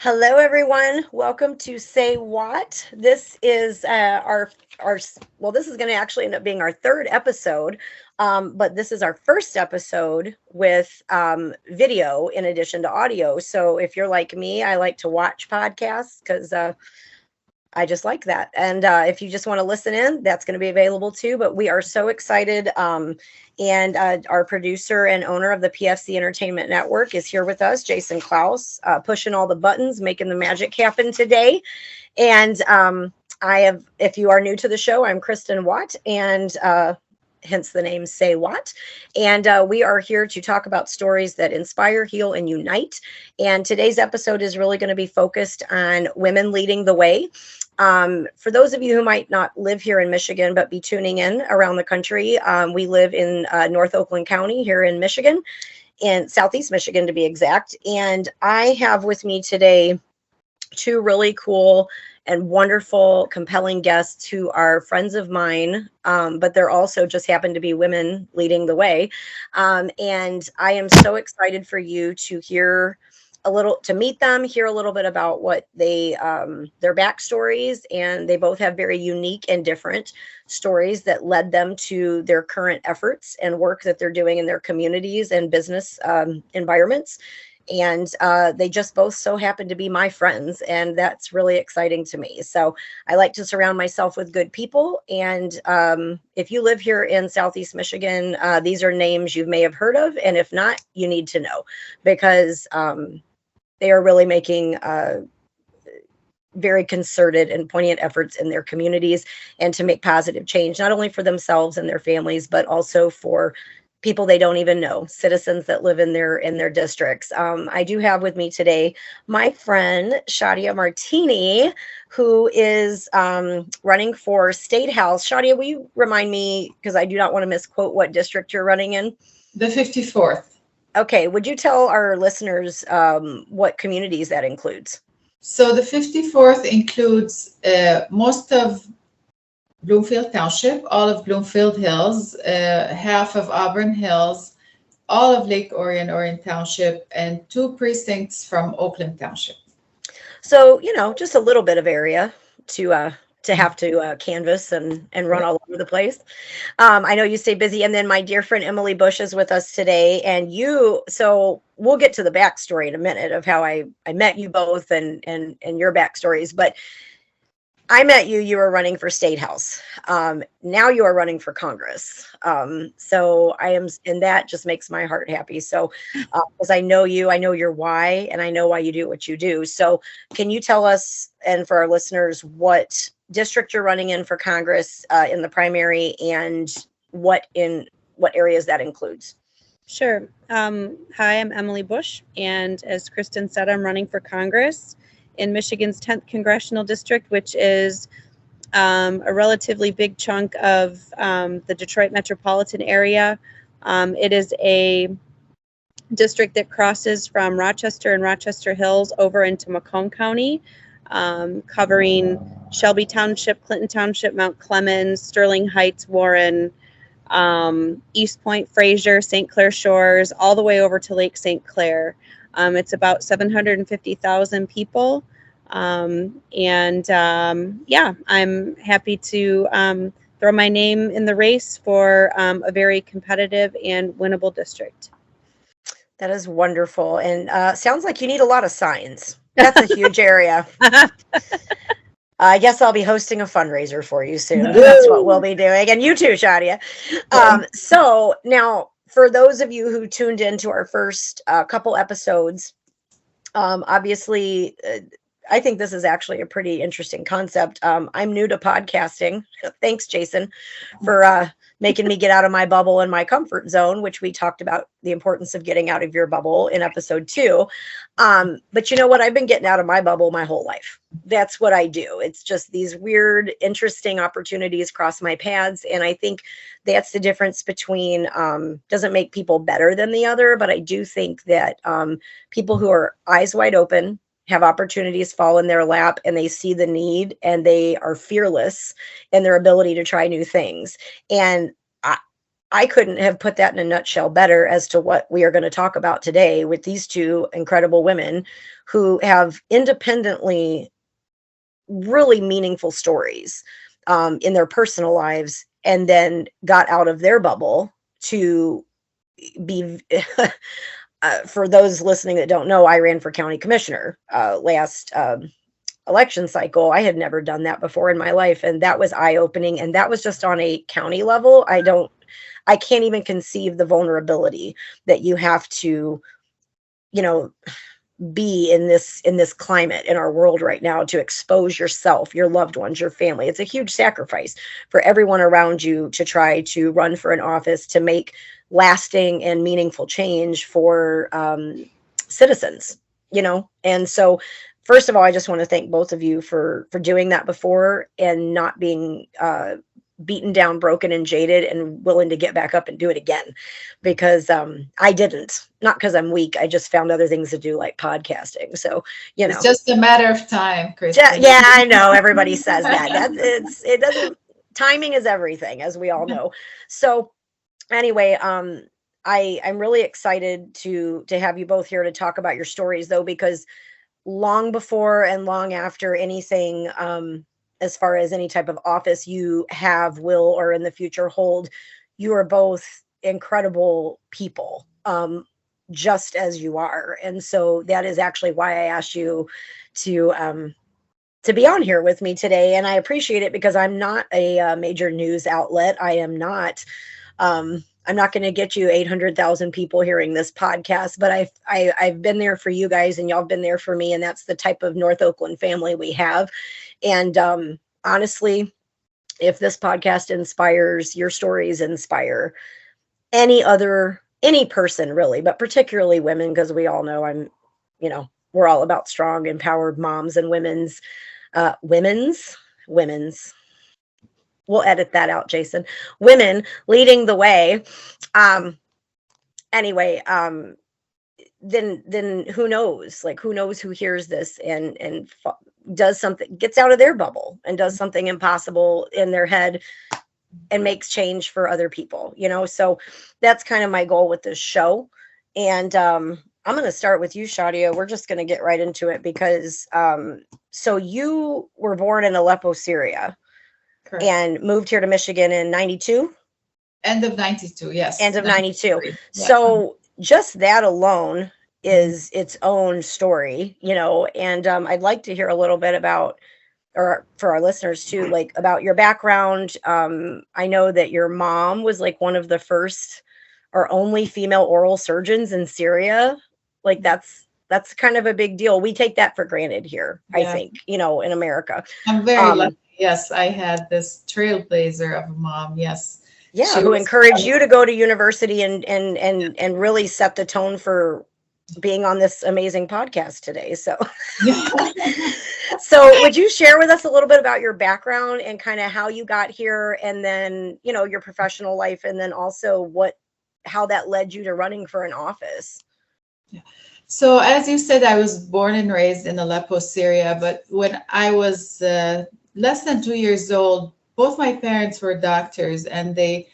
Hello, everyone. Welcome to Say What. This is our well. This is going to actually end up being our third episode, but this is our first episode with video in addition to audio. So if you're like me, I like to watch podcasts because I just like that. And if you just want to listen in, that's going to be available too. But we are so excited. And our producer and owner of the PFC Entertainment Network is here with us, Jason Klaus, pushing all the buttons, making the magic happen today. And if you are new to the show, I'm Kristin Watt, and hence the name Say What. And we are here to talk about stories that inspire, heal, and unite. And today's episode is really going to be focused on women leading the way. For those of you who might not live here in Michigan, but be tuning in around the country, we live in North Oakland County here in Michigan, in Southeast Michigan to be exact. And I have with me today two really cool and wonderful, compelling guests who are friends of mine, but they're also just happen to be women leading the way. And I am so excited for you to meet them, hear a little bit about what their backstories, and they both have very unique and different stories that led them to their current efforts and work that they're doing in their communities and business environments. And they just both so happen to be my friends, and that's really exciting to me. So I like to surround myself with good people. And if you live here in Southeast Michigan, these are names you may have heard of. And if not, you need to know, because they are really making very concerted and poignant efforts in their communities and to make positive change, not only for themselves and their families, but also for people they don't even know, citizens that live in their districts. I do have with me today my friend Shadia Martini, who is running for State House. Shadia, will you remind me, because I do not want to misquote, what district you're running in? The 54th. Okay, would you tell our listeners what communities that includes? So the 54th includes most of Bloomfield Township, all of Bloomfield Hills, half of Auburn Hills, all of Lake Orion Township, and 2 precincts from Oakland Township. So, just a little bit of area to have to canvas and run all over the place. I know you stay busy. And then my dear friend Emily Busch is with us today. And so we'll get to the backstory in a minute of how I met you both and your backstories. But I met you were running for State House. Now you are running for Congress. So and that just makes my heart happy. So, because I know you, I know your why, and I know why you do what you do. So can you tell us, and for our listeners, what district you're running in for Congress in the primary, and what areas that includes? Sure. Hi, I'm Emily Busch, and as Kristin said, I'm running for Congress in Michigan's 10th Congressional District, which is a relatively big chunk of the Detroit metropolitan area. It is a district that crosses from Rochester and Rochester Hills over into Macomb County, covering Shelby Township, Clinton Township, Mount Clemens, Sterling Heights, Warren, East Point, Fraser, St. Clair Shores, all the way over to Lake St. Clair. It's about 750,000 people. I'm happy to throw my name in the race for a very competitive and winnable district. That is wonderful. And sounds like you need a lot of signs. That's a huge area. I guess I'll be hosting a fundraiser for you soon. That's what we'll be doing. And you too, Shadia. So now, for those of you who tuned into our first couple episodes, obviously, I think this is actually a pretty interesting concept. I'm new to podcasting. Thanks, Jason, for making me get out of my bubble and my comfort zone, which we talked about the importance of getting out of your bubble in episode 2. But you know what? I've been getting out of my bubble my whole life. That's what I do. It's just these weird, interesting opportunities cross my paths. And I think that's the difference between, doesn't make people better than the other, but I do think that people who are eyes wide open, have opportunities fall in their lap, and they see the need, and they are fearless in their ability to try new things. And I couldn't have put that in a nutshell better as to what we are going to talk about today with these two incredible women who have independently really meaningful stories in their personal lives, and then got out of their bubble to be for those listening that don't know, I ran for county commissioner last election cycle. I had never done that before in my life, and that was eye-opening, and that was just on a county level. I can't even conceive the vulnerability that you have to, you know, be in this climate in our world right now, to expose yourself, your loved ones, your family. It's a huge sacrifice for everyone around you to try to run for an office to make lasting and meaningful change for citizens, you know. And so first of all, I just want to thank both of you for doing that before, and not being beaten down, broken, and jaded, and willing to get back up and do it again, because I didn't, not because I'm weak. I just found other things to do, like podcasting. So, you know, It's just a matter of time, Kristin. yeah, I know everybody says that. It doesn't, timing is everything, as we all know. So anyway, I'm really excited to have you both here to talk about your stories, though, because long before and long after anything, as far as any type of office you have, will, or in the future hold, you are both incredible people, just as you are. And so that is actually why I asked you to be on here with me today. And I appreciate it, because I'm not a major news outlet. I'm not going to get you 800,000 people hearing this podcast, but I've been there for you guys, and y'all have been there for me. And that's the type of North Oakland family we have. And honestly, if this podcast inspires, your stories inspire any person, really, but particularly women, because we all know we're all about strong, empowered moms and women's. We'll edit that out, Jason. Women leading the way. Anyway, then who knows? Like, who knows who hears this and does something, gets out of their bubble and does something impossible in their head and makes change for other people, you know? So that's kind of my goal with this show. And I'm going to start with you, Shadia. We're just going to get right into it, because so you were born in Aleppo, Syria. Correct. And moved here to Michigan in 92? End of 92, yes. End of 92. Yeah. So just that alone is its own story, you know, and I'd like to hear a little bit about, or for our listeners too, like, about your background. I know that your mom was like one of the first or only female oral surgeons in Syria. Like, that's kind of a big deal. We take that for granted here, yeah. I think, you know, in America. I'm very lucky. Yes, I had this trailblazer of a mom. Yes. Yeah, who encouraged you to go to university and really set the tone for being on this amazing podcast today. So, so would you share with us a little bit about your background and kind of how you got here, and then, you know, your professional life, and then also how that led you to running for an office? Yeah. So as you said, I was born and raised in Aleppo, Syria, but when I was less than 2 years old, both my parents were doctors, and they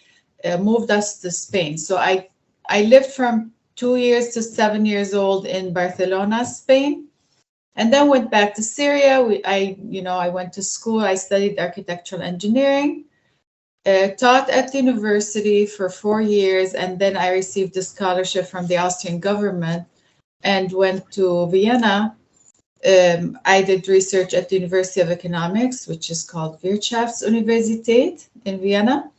moved us to Spain. So I lived from 2 years to 7 years old in Barcelona, Spain, and then went back to Syria. I went to school. I studied architectural engineering, taught at the university for 4 years, and then I received a scholarship from the Austrian government and went to Vienna. I did research at the University of Economics, which is called Wirtschaftsuniversität in Vienna.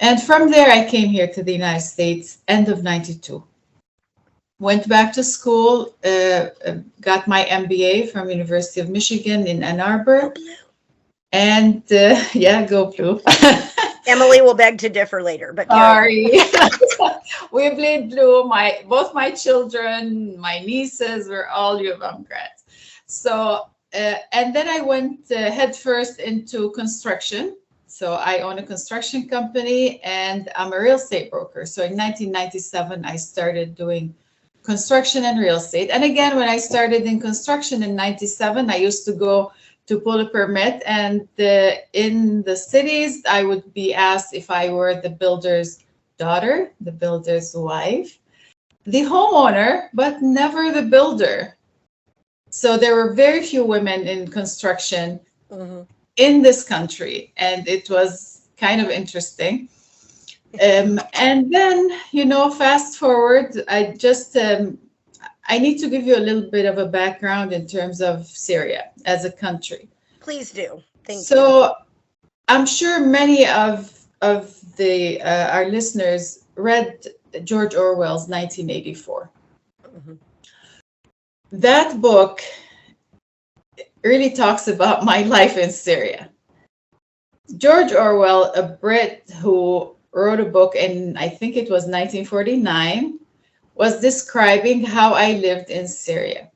And from there, I came here to the United States, end of 92. Went back to school, got my MBA from University of Michigan in Ann Arbor. And yeah, go Blue. Emily will beg to differ later, but sorry. We bleed blue. Both my children, my nieces were all U of M grads. So, and then I went headfirst into construction. So I own a construction company, and I'm a real estate broker. So in 1997, I started doing construction and real estate. And again, when I started in construction in 97, I used to go to pull a permit, and in the cities, I would be asked if I were the builder's daughter, the builder's wife, the homeowner, but never the builder. So there were very few women in construction in this country, and it was kind of interesting. And then, fast forward, I need to give you a little bit of a background in terms of Syria as a country. Please do. Thank you. So I'm sure many of the our listeners read George Orwell's 1984. That book really talks about my life in Syria. George Orwell, a Brit who wrote a book in, I think it was 1949, was describing how I lived in Syria.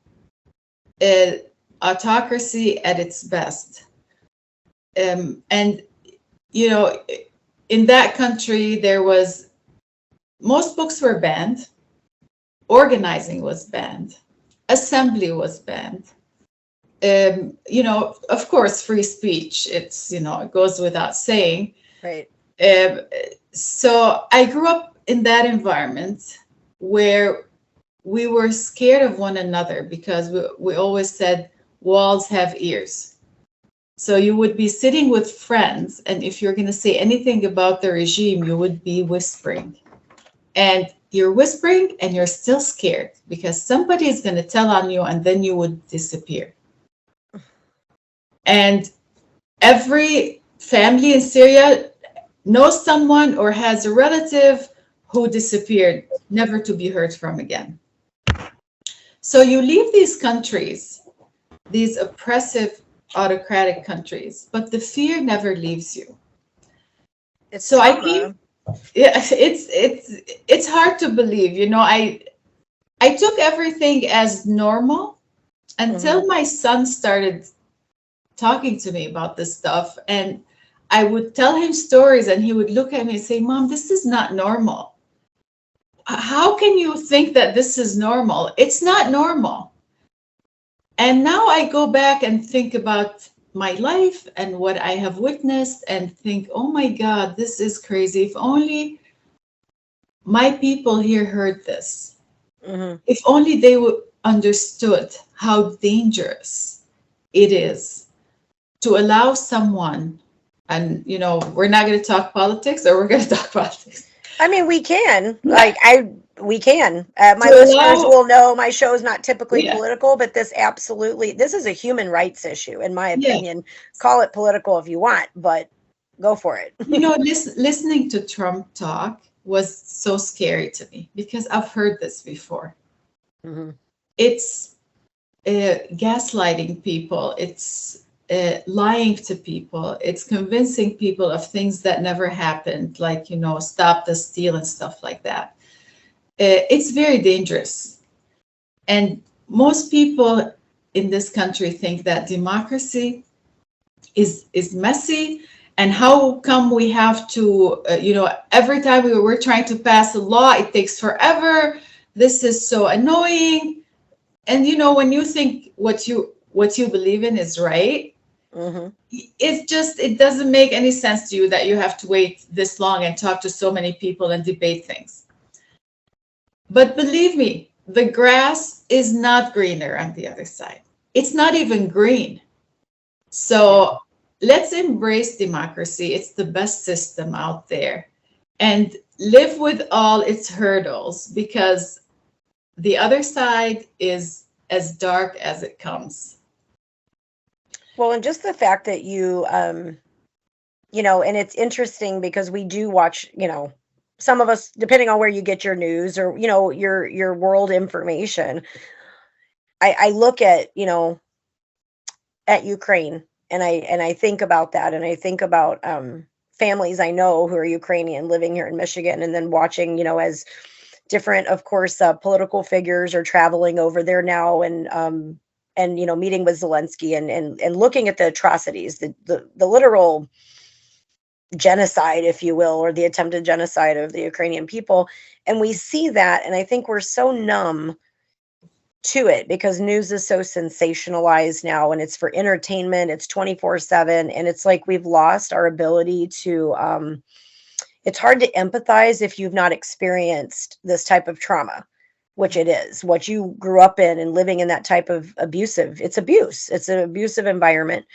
Autocracy at its best. And, in that country, most books were banned. Organizing was banned. Assembly was banned. Of course, free speech, it goes without saying. Right. So I grew up in that environment where we were scared of one another because we always said walls have ears. So you would be sitting with friends, and if you're going to say anything about the regime, you would be whispering. And you're whispering and you're still scared because somebody is going to tell on you, and then you would disappear. And every family in Syria knows someone or has a relative who disappeared, never to be heard from again. So you leave these countries, these oppressive, autocratic countries, but the fear never leaves you. It's it's hard to believe. I took everything as normal until my son started talking to me about this stuff, and I would tell him stories and he would look at me and say, Mom, this is not normal. How can you think that this is normal? It's not normal. And now I go back and think about my life and what I have witnessed and think, oh my God, this is crazy. If only my people here heard this. If only they understood how dangerous it is to allow someone, and we're not going to talk politics, or we're going to talk politics. I mean, we can. We can. My listeners will know my show is not typically political, but this is a human rights issue, in my opinion. Yeah. Call it political if you want, but go for it. Listening to Trump talk was so scary to me because I've heard this before. It's gaslighting people. It's lying to people. It's convincing people of things that never happened, like, stop the steal and stuff like that. It's very dangerous. And most people in this country think that democracy is messy. And how come we have to, every time we're trying to pass a law, it takes forever. This is so annoying. And, when you think what you believe in is right, it doesn't make any sense to you that you have to wait this long and talk to so many people and debate things. But believe me, the grass is not greener on the other side. It's not even green. So let's embrace democracy. It's the best system out there, and live with all its hurdles, because the other side is as dark as it comes. Well, and just the fact that you, and it's interesting because we do watch, some of us, depending on where you get your news or, your world information, I look at, at Ukraine, and I think about that, and I think about families I know who are Ukrainian living here in Michigan, and then watching, as different, of course, political figures are traveling over there now, and meeting with Zelensky and looking at the atrocities, the literal genocide, if you will, or the attempted genocide of the Ukrainian people. And we see that, and I think we're so numb to it because news is so sensationalized now, and it's for entertainment. It's 24/7, and it's like we've lost our ability to it's hard to empathize if you've not experienced this type of trauma, which it is, what you grew up in and living in that type of it's abuse. It's an abusive environment.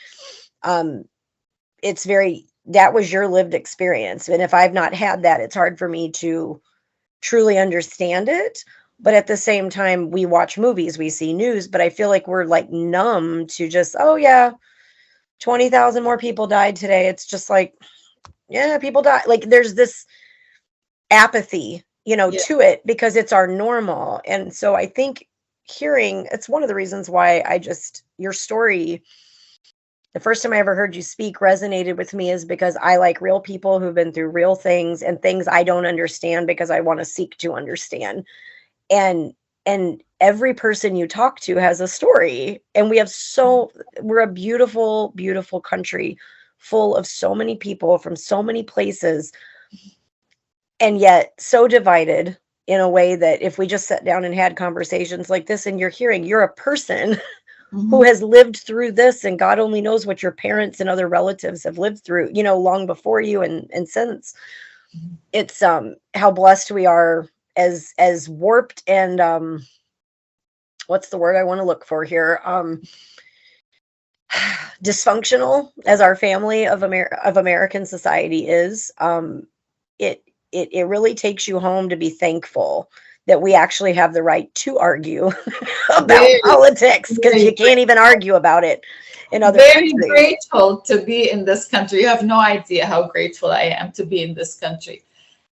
It's that was your lived experience. And if I've not had that, it's hard for me to truly understand it. But at the same time, we watch movies, we see news, but I feel like we're like numb to just, oh yeah, 20,000 more people died today. It's just like, yeah, people die. Like there's this apathy, to it because it's our normal. And so I think it's one of the reasons why your story, the first time I ever heard you speak resonated with me is because I like real people who've been through real things and things I don't understand because I want to seek to understand. And every person you talk to has a story, and we're a beautiful, beautiful country full of so many people from so many places, and yet so divided in a way that if we just sat down and had conversations like this, and you're a person who has lived through this, and God only knows what your parents and other relatives have lived through, long before you and since. It's how blessed we are as warped and what's the word I want to look for here? Dysfunctional as our family of American society is. It really takes you home to be thankful that we actually have the right to argue about politics, because you can't even argue about it in other countries. Very grateful to be in this country. You have no idea how grateful I am to be in this country.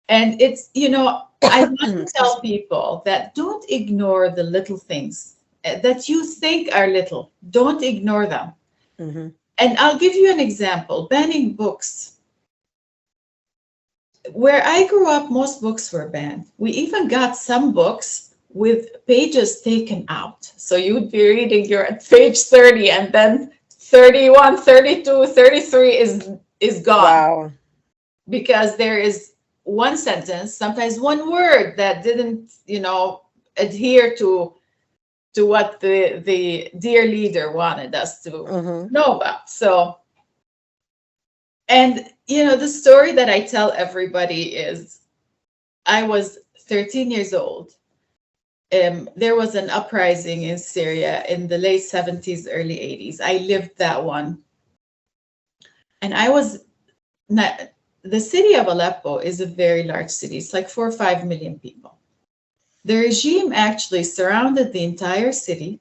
And it's, I want to tell people that don't ignore the little things that you think are little. Don't ignore them. Mm-hmm. And I'll give you an example. Banning books. Where I grew up, most books were banned. We even got some books with pages taken out. So you would be reading, you're at page 30, and then 31, 32, 33 is gone. Wow. Because there is one sentence, sometimes one word that didn't, adhere to what the dear leader wanted us to know about. So, and the story that I tell everybody is, I was 13 years old. There was an uprising in Syria in the late 70s, early 80s. I lived that one. And the city of Aleppo is a very large city. It's like 4 or 5 million people. The regime actually surrounded the entire city,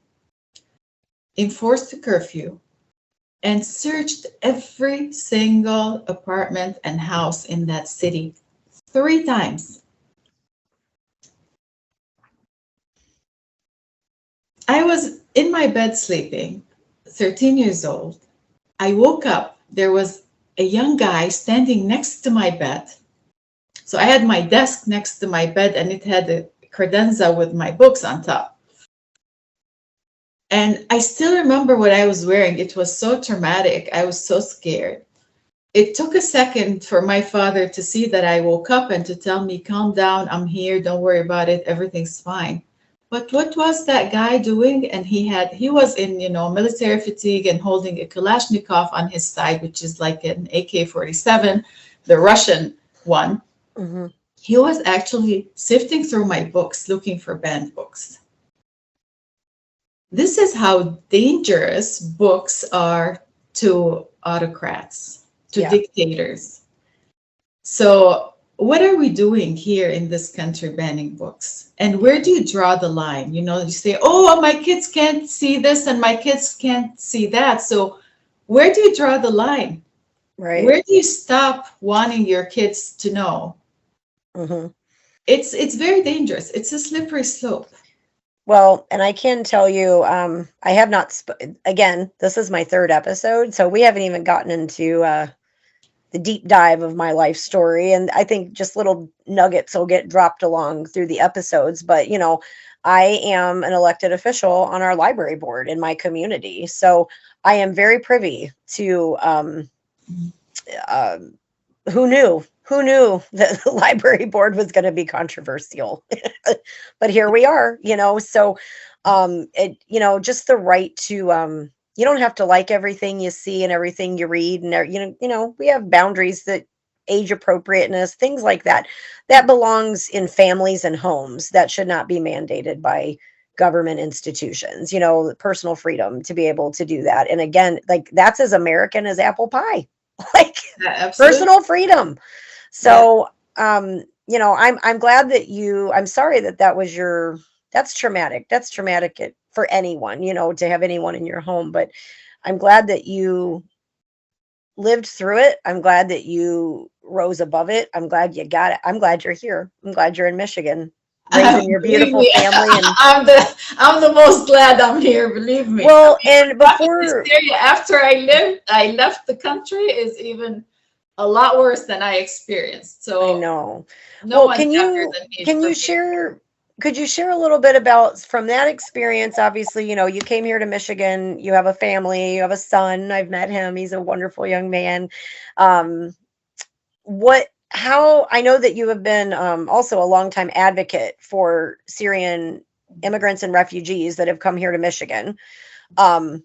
enforced a curfew, and searched every single apartment and house in that city 3 times. I was in my bed sleeping, 13 years old. I woke up. There was a young guy standing next to my bed. So I had my desk next to my bed, and it had a credenza with my books on top. And I still remember what I was wearing. It was so traumatic. I was so scared. It took a second for my father to see that I woke up and to tell me, calm down, I'm here, don't worry about it, everything's fine. But what was that guy doing? And he was in, military fatigue and holding a Kalashnikov on his side, which is like an AK-47, the Russian one. Mm-hmm. He was actually sifting through my books, looking for banned books. This is how dangerous books are to autocrats, to dictators. So what are we doing here in this country banning books? And where do you draw the line? You say, oh, my kids can't see this and my kids can't see that. So where do you draw the line? Right. Where do you stop wanting your kids to know? Mm-hmm. It's very dangerous. It's a slippery slope. Well, and I can tell you, I have not, again, this is my 3rd episode, so we haven't even gotten into the deep dive of my life story. And I think just little nuggets will get dropped along through the episodes. But, I am an elected official on our library board in my community. So I am very privy to who knew that the library board was going to be controversial. But here we are, so just the right to you don't have to like everything you see and everything you read, and we have boundaries that age appropriateness, things like that. That belongs in families and homes. That should not be mandated by government institutions, personal freedom to be able to do that. And again, like that's as American as apple pie, like Yeah, absolutely. personal freedom. Yeah. So, I'm glad that I'm sorry that was that's traumatic. That's traumatic for anyone, to have anyone in your home, but I'm glad that you lived through it. I'm glad that you rose above it. I'm glad you got it. I'm glad you're here. I'm glad you're in Michigan, raising your Believe beautiful me, family. And I'm the most glad I'm here. Believe me. well, and Back in before Syria, after I left the country is even a lot worse than I experienced. I So know. no Well, one's happier than me can for you being here. share could you share a little bit about from that experience? Obviously, you came here to Michigan, you have a family, you have a son. I've met him. He's a wonderful young man. Um, what how I know that you have been also a longtime advocate for Syrian immigrants and refugees that have come here to Michigan. Um,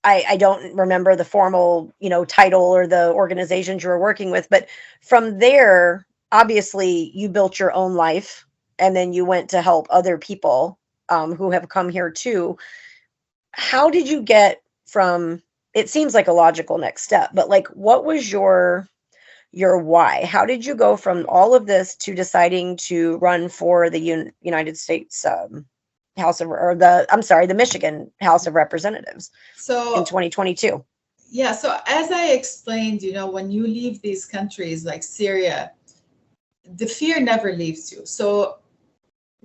I don't remember the formal, title or the organizations you were working with, but from there, obviously, you built your own life, and then you went to help other people who have come here too. How did you get from? It seems like a logical next step, but like, what was your why? How did you go from all of this to deciding to run for the United States House of, or the, I'm sorry, the Michigan House of Representatives in So 2022? yeah, so as I explained, when you leave these countries like Syria, the fear never leaves you. So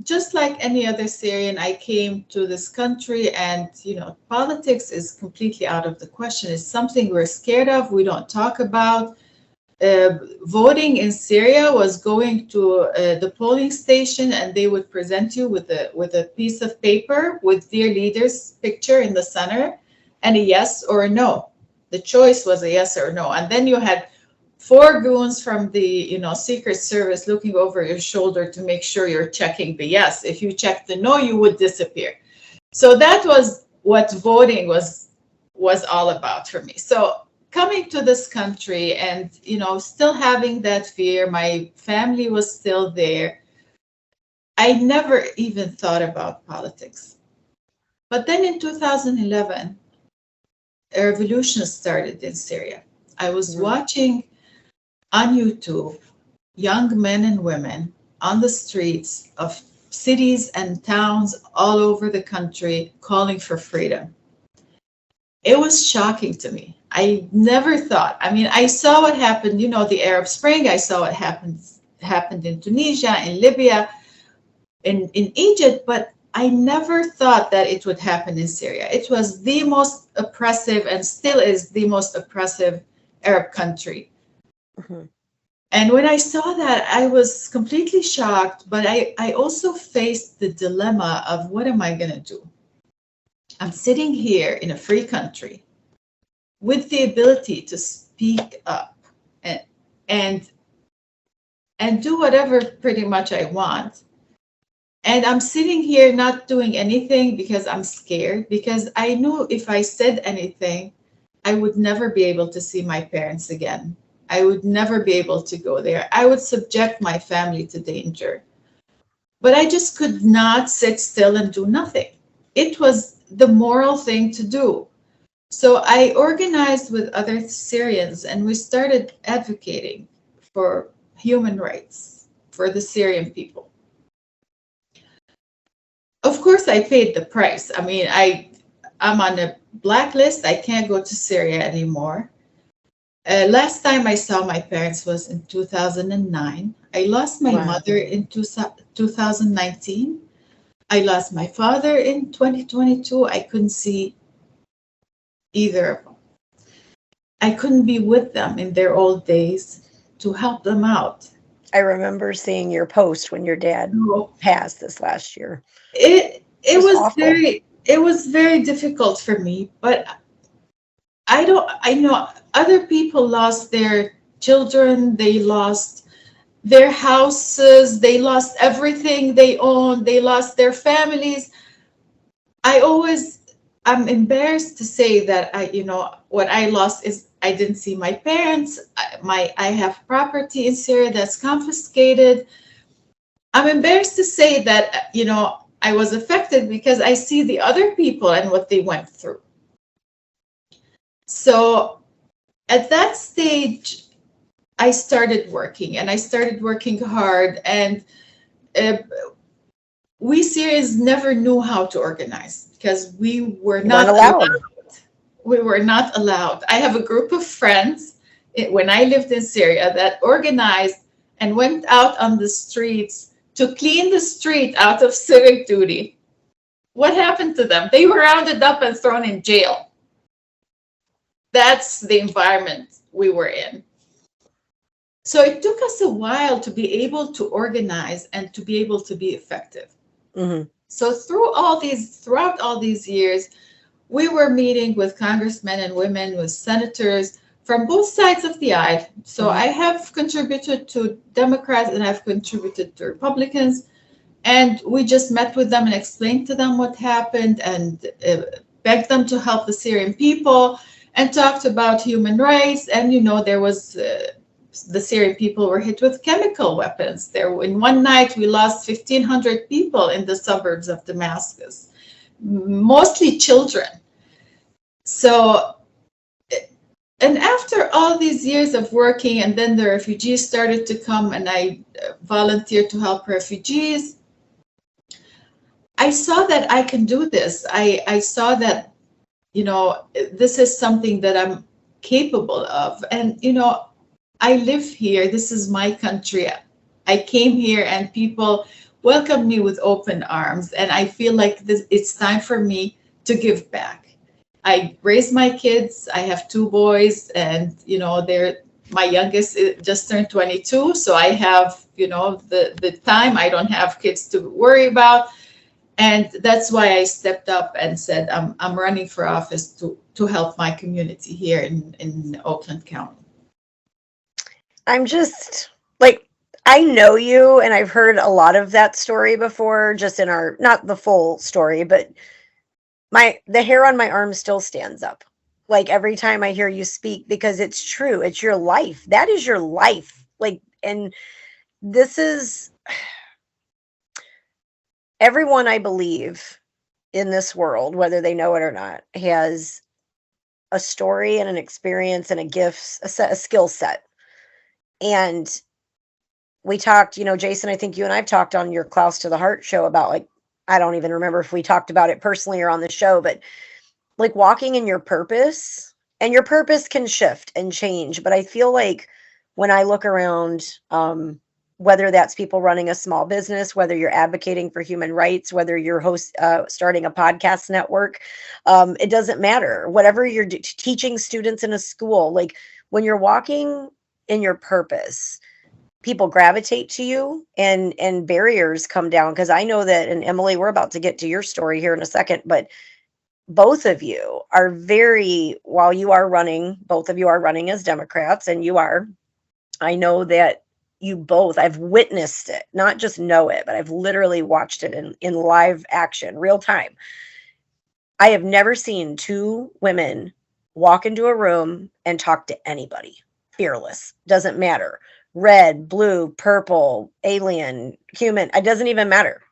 just like any other Syrian, I came to this country and, politics is completely out of the question. It's something we're scared of. We don't talk about. Voting in Syria was going to the polling station, and they would present you with a piece of paper with their leader's picture in the center, and a yes or a no. The choice was a yes or a no, and then you had four goons from the Secret Service looking over your shoulder to make sure you're checking the yes. If you checked the no, you would disappear. So that was what voting was all about for me. So coming to this country and still having that fear, my family was still there. I never even thought about politics. But then in 2011, a revolution started in Syria. I was Mhm. watching on YouTube young men and women on the streets of cities and towns all over the country calling for freedom. It was shocking to me. I never thought. I mean, I saw what happened, the Arab Spring. I saw what happened in Tunisia, in Libya, in Egypt, but I never thought that it would happen in Syria. It was the most oppressive and still is the most oppressive Arab country. Mhm. And when I saw that, I was completely shocked, but I also faced the dilemma of what am I going to do? I'm sitting here in a free country with the ability to speak up and and and do whatever pretty much I want. And I'm sitting here not doing anything because I'm scared, because I knew if I said anything, I would never be able to see my parents again. I would never be able to go there. I would subject my family to danger. But I just could not sit still and do nothing. It was the moral thing to do. So I organized with other Syrians and we started advocating for human rights for the Syrian people. Of course, I paid the price. I mean, I'm on a blacklist. I can't go to Syria anymore. Last time I saw my parents was in 2009. I lost my Wow. mother in 2019. I lost my father in 2022. I couldn't see either of them. I couldn't be with them in their old days to help them out. I remember seeing your post when your dad So passed this last year. it Just was awful. very difficult for me, but I know other people lost their children, they lost their houses, they lost everything they owned, they lost their families. I'm embarrassed to say that what I lost is I didn't see my parents. I have property in Syria that's confiscated. I'm embarrassed to say that, I was affected because I see the other people and what they went through. So at that stage, I started working, and I started working hard, and we Syrians never knew how to organize because we were not allowed. We were not allowed. I have a group of friends when I lived in Syria that organized and went out on the streets to clean the street out of civic duty. What happened to them? They were rounded up and thrown in jail. That's the environment we were in. So it took us a while to be able to organize and to be able to be effective. Mm-hmm. So throughout all these years, we were meeting with congressmen and women, with senators from both sides of the aisle. So mm-hmm. I have contributed to Democrats and I've contributed to Republicans. And we just met with them and explained to them what happened and begged them to help the Syrian people and talked about human rights. And, there was the Syrian people were hit with chemical weapons. In one night, we lost 1,500 people in the suburbs of Damascus, mostly children. So, and after all these years of working, and then the refugees started to come, and I volunteered to help refugees, I saw that I can do this. I saw that, this is something that I'm capable of. And, I live here. This is my country. I came here and people welcomed me with open arms. And I feel like it's time for me to give back. I raised my kids. I have 2 boys, and, my youngest just turned 22. So I have, the time. I don't have kids to worry about. And that's why I stepped up and said, I'm running for office to help my community here in Oakland County. I'm just I know you, and I've heard a lot of that story before, just in not the full story, but the hair on my arm still stands up. Every time I hear you speak, because it's true. It's your life. That is your life. And this is everyone, I believe, in this world, whether they know it or not, has a story and an experience and a gift, a skill set. And we talked, Jason, I think you and I've talked on your Klaus to the Heart show about I don't even remember if we talked about it personally or on the show, but walking in your purpose, and your purpose can shift and change. But I feel like when I look around, whether that's people running a small business, whether you're advocating for human rights, whether you're starting a podcast network, it doesn't matter. Whatever you're teaching students in a school, when you're walking in your purpose, people gravitate to you, and barriers come down. Because I know that, and Emily, we're about to get to your story here in a second, but both of you are while you are running, both of you are running as Democrats, and I know that you both, I've witnessed it, not just know it, but I've literally watched it in live action, real time. I have never seen 2 women walk into a room and talk to anybody. Fearless. Doesn't matter. Red, blue, purple, alien, human. It doesn't even matter.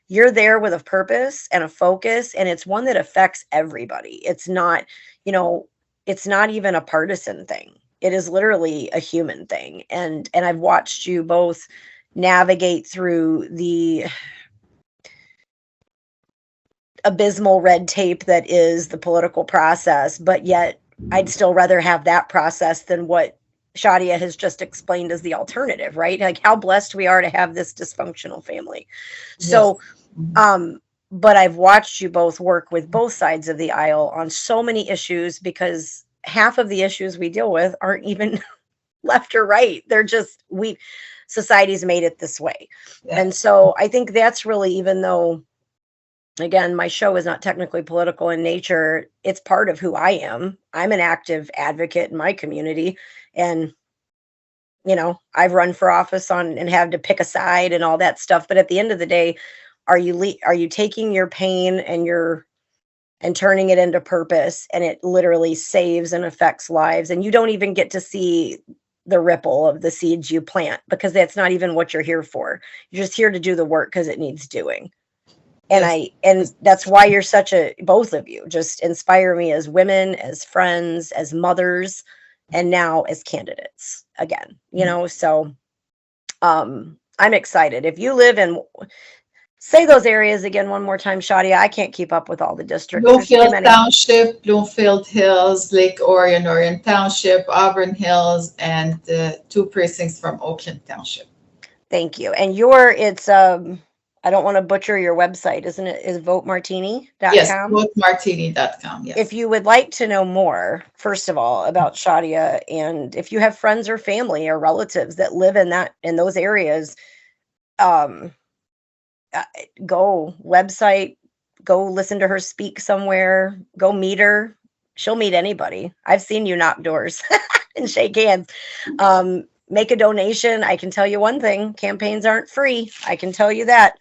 You're there with a purpose and a focus, and it's one that affects everybody. It's not, it's not even a partisan thing. It is literally a human thing. And I've watched you both navigate through the abysmal red tape that is the political process, but yet I'd still rather have that process than what Shadia has just explained as the alternative, right? How blessed we are to have this dysfunctional family. Yes. So, but I've watched you both work with both sides of the aisle on so many issues, because half of the issues we deal with aren't even left or right. They're just, society's made it this way. Yeah. And so I think that's really, even though, again, my show is not technically political in nature, it's part of who I am. I'm an active advocate in my community. And, I've run for office and had to pick a side and all that stuff. But at the end of the day, are you taking your pain and your and turning it into purpose, and it literally saves and affects lives, and you don't even get to see the ripple of the seeds you plant, because that's not even what you're here for. You're just here to do the work because it needs doing. And Yes. that's why you're both of you just inspire me as women, as friends, as mothers, and now as candidates again, so I'm excited. If you live in, say those areas again one more time, Shadia. I can't keep up with all the districts. There's too Bloomfield many. Township, Bloomfield Hills, Lake Orion, Orion Township, Auburn Hills, and two precincts from Oakland Township. Thank you. And it's I don't want to butcher your website, isn't it? Is votemartini.com? Yes, votemartini.com. Yes. If you would like to know more, first of all, about Shadia, and if you have friends or family or relatives that live in those areas, go website, go listen to her speak somewhere, go meet her. She'll meet anybody. I've seen you knock doors and shake hands. Make a donation. I can tell you one thing, campaigns aren't free. I can tell you that.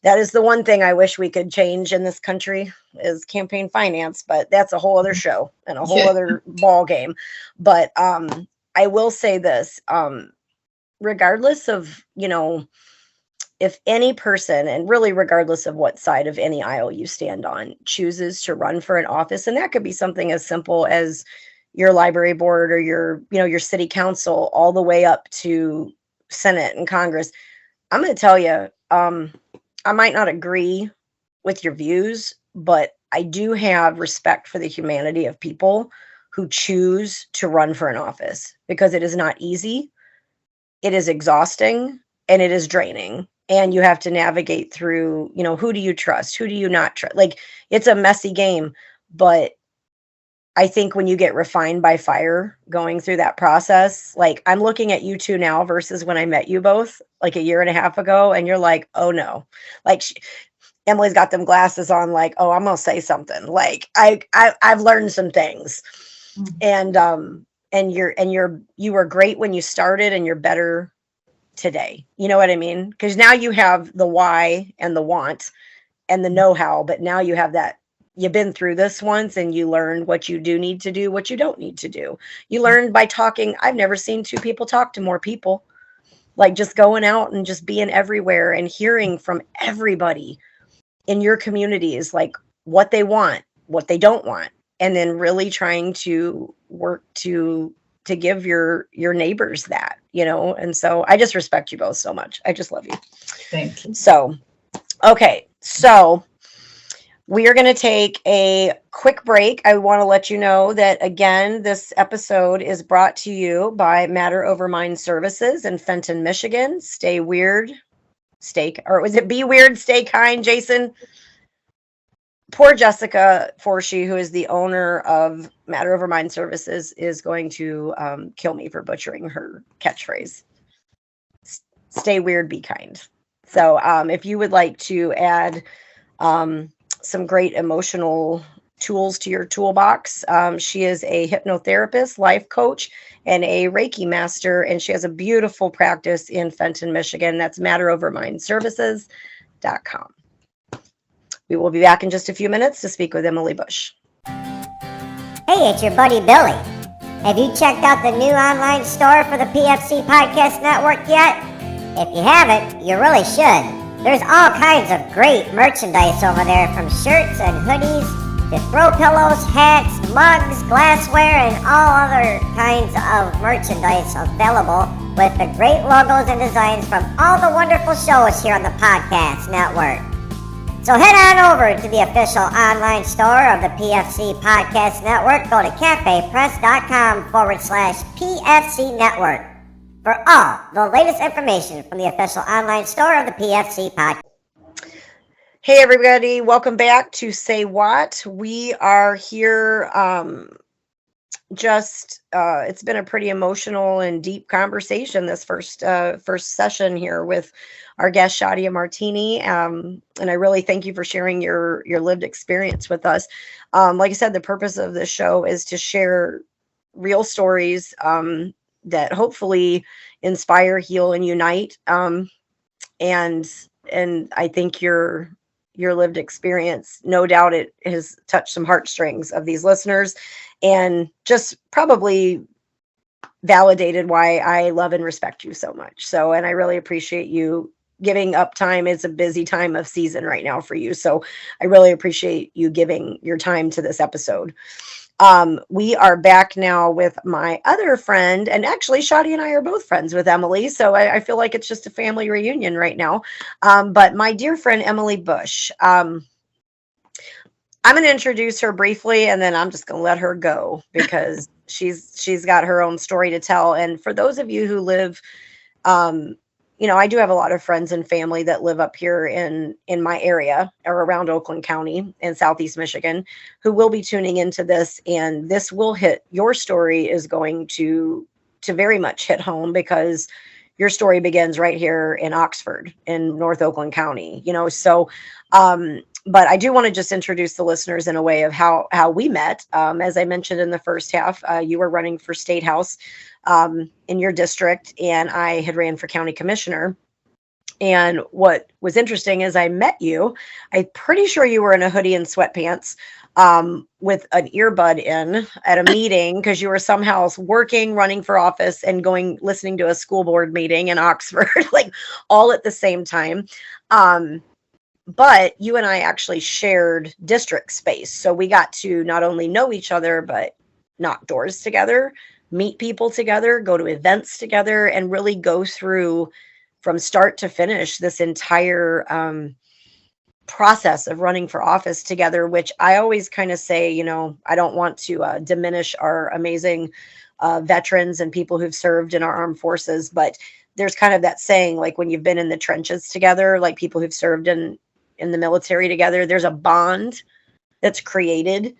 That is the one thing I wish we could change in this country, is campaign finance, but that's a whole other show and a whole other ball game. But I will say this, regardless of, if any person, and really regardless of what side of any aisle you stand on, chooses to run for an office, and that could be something as simple as your library board or your city council, all the way up to Senate and Congress, I'm going to tell you, I might not agree with your views, but I do have respect for the humanity of people who choose to run for an office, because it is not easy. It is exhausting and it is draining. And you have to navigate through, who do you trust? Who do you not trust? Like, it's a messy game, but I think when you get refined by fire going through that process, like I'm looking at you two now versus when I met you both like a year and a half ago, and you're like, oh no, like Emily's got them glasses on, like, oh, I'm gonna say something. Like I've learned some things, and you were great when you started, and you're better today. You know what I mean? Because now you have the why and the want and the know-how, but now you have that. You've been through this once, and you learned what you do need to do, what you don't need to do. You learned by talking. I've never seen two people talk to more people, like just going out and just being everywhere and hearing from everybody in your communities, like what they want, what they don't want, and then really trying to work to give your neighbors that, and so I just respect you both so much. I just love you. Thank you. So, okay. So we are going to take a quick break. I want to let you know that, again, this episode is brought to you by Matter Over Mind Services in Fenton, Michigan. Stay weird, or was it be weird, stay kind, Jason? Poor Jessica Forshee, who is the owner of Matter Over Mind Services, is going to kill me for butchering her catchphrase. Stay weird, be kind. So if you would like to add some great emotional tools to your toolbox, she is a hypnotherapist, life coach, and a Reiki master, and she has a beautiful practice in Fenton, Michigan. That's matterovermindservices.com. We will be back in just a few minutes to speak with Emily Busch. Hey, it's your buddy Billy. Have you checked out the new online store for the PFC Podcast Network yet? If you haven't, you really should. There's all kinds of great merchandise over there, from shirts and hoodies to throw pillows, hats, mugs, glassware, and all other kinds of merchandise available with the great logos and designs from all the wonderful shows here on the Podcast Network. So head on over to the official online store of the PFC Podcast Network. Go to cafepress.com/PFC Network for all the latest information from the official online store of the PFC Podcast. Hey everybody, welcome back to Say What. We are here, it's been a pretty emotional and deep conversation, this first session here with our guest Shadia Martini, and I really thank you for sharing your lived experience with us. Like I said, the purpose of this show is to share real stories that hopefully inspire, heal, and unite. And I think you're your lived experience. No doubt it has touched some heartstrings of these listeners, and just probably validated why I love and respect you so much. So, and I really appreciate you giving up time. It's a busy time of season right now for you. So I really appreciate you giving your time to this episode. We are back now with my other friend, and actually Shadia and I are both friends with Emily. So I feel like it's just a family reunion right now. But my dear friend, Emily Busch, I'm going to introduce her briefly, and then I'm just going to let her go because she's got her own story to tell. And for those of you who live, I do have a lot of friends and family that live up here in my area or around Oakland County in Southeast Michigan who will be tuning into this, and this will hit, your story is going to very much hit home because your story begins right here in Oxford in North Oakland County, so but I do want to just introduce the listeners in a way of how we met. As I mentioned in the first half, you were running for State House in your district, and I had ran for county commissioner. And what was interesting is I met you. I'm pretty sure you were in a hoodie and sweatpants with an earbud in at a meeting because you were somehow working, running for office, and listening to a school board meeting in Oxford, like all at the same time. But you and I actually shared district space. So we got to not only know each other, but knock doors together, meet people together, go to events together, and really go through from start to finish this entire process of running for office together, which I always kind of say, I don't want to diminish our amazing veterans and people who've served in our armed forces, but there's kind of that saying, like when you've been in the trenches together, like people who've served in the military together, there's a bond that's created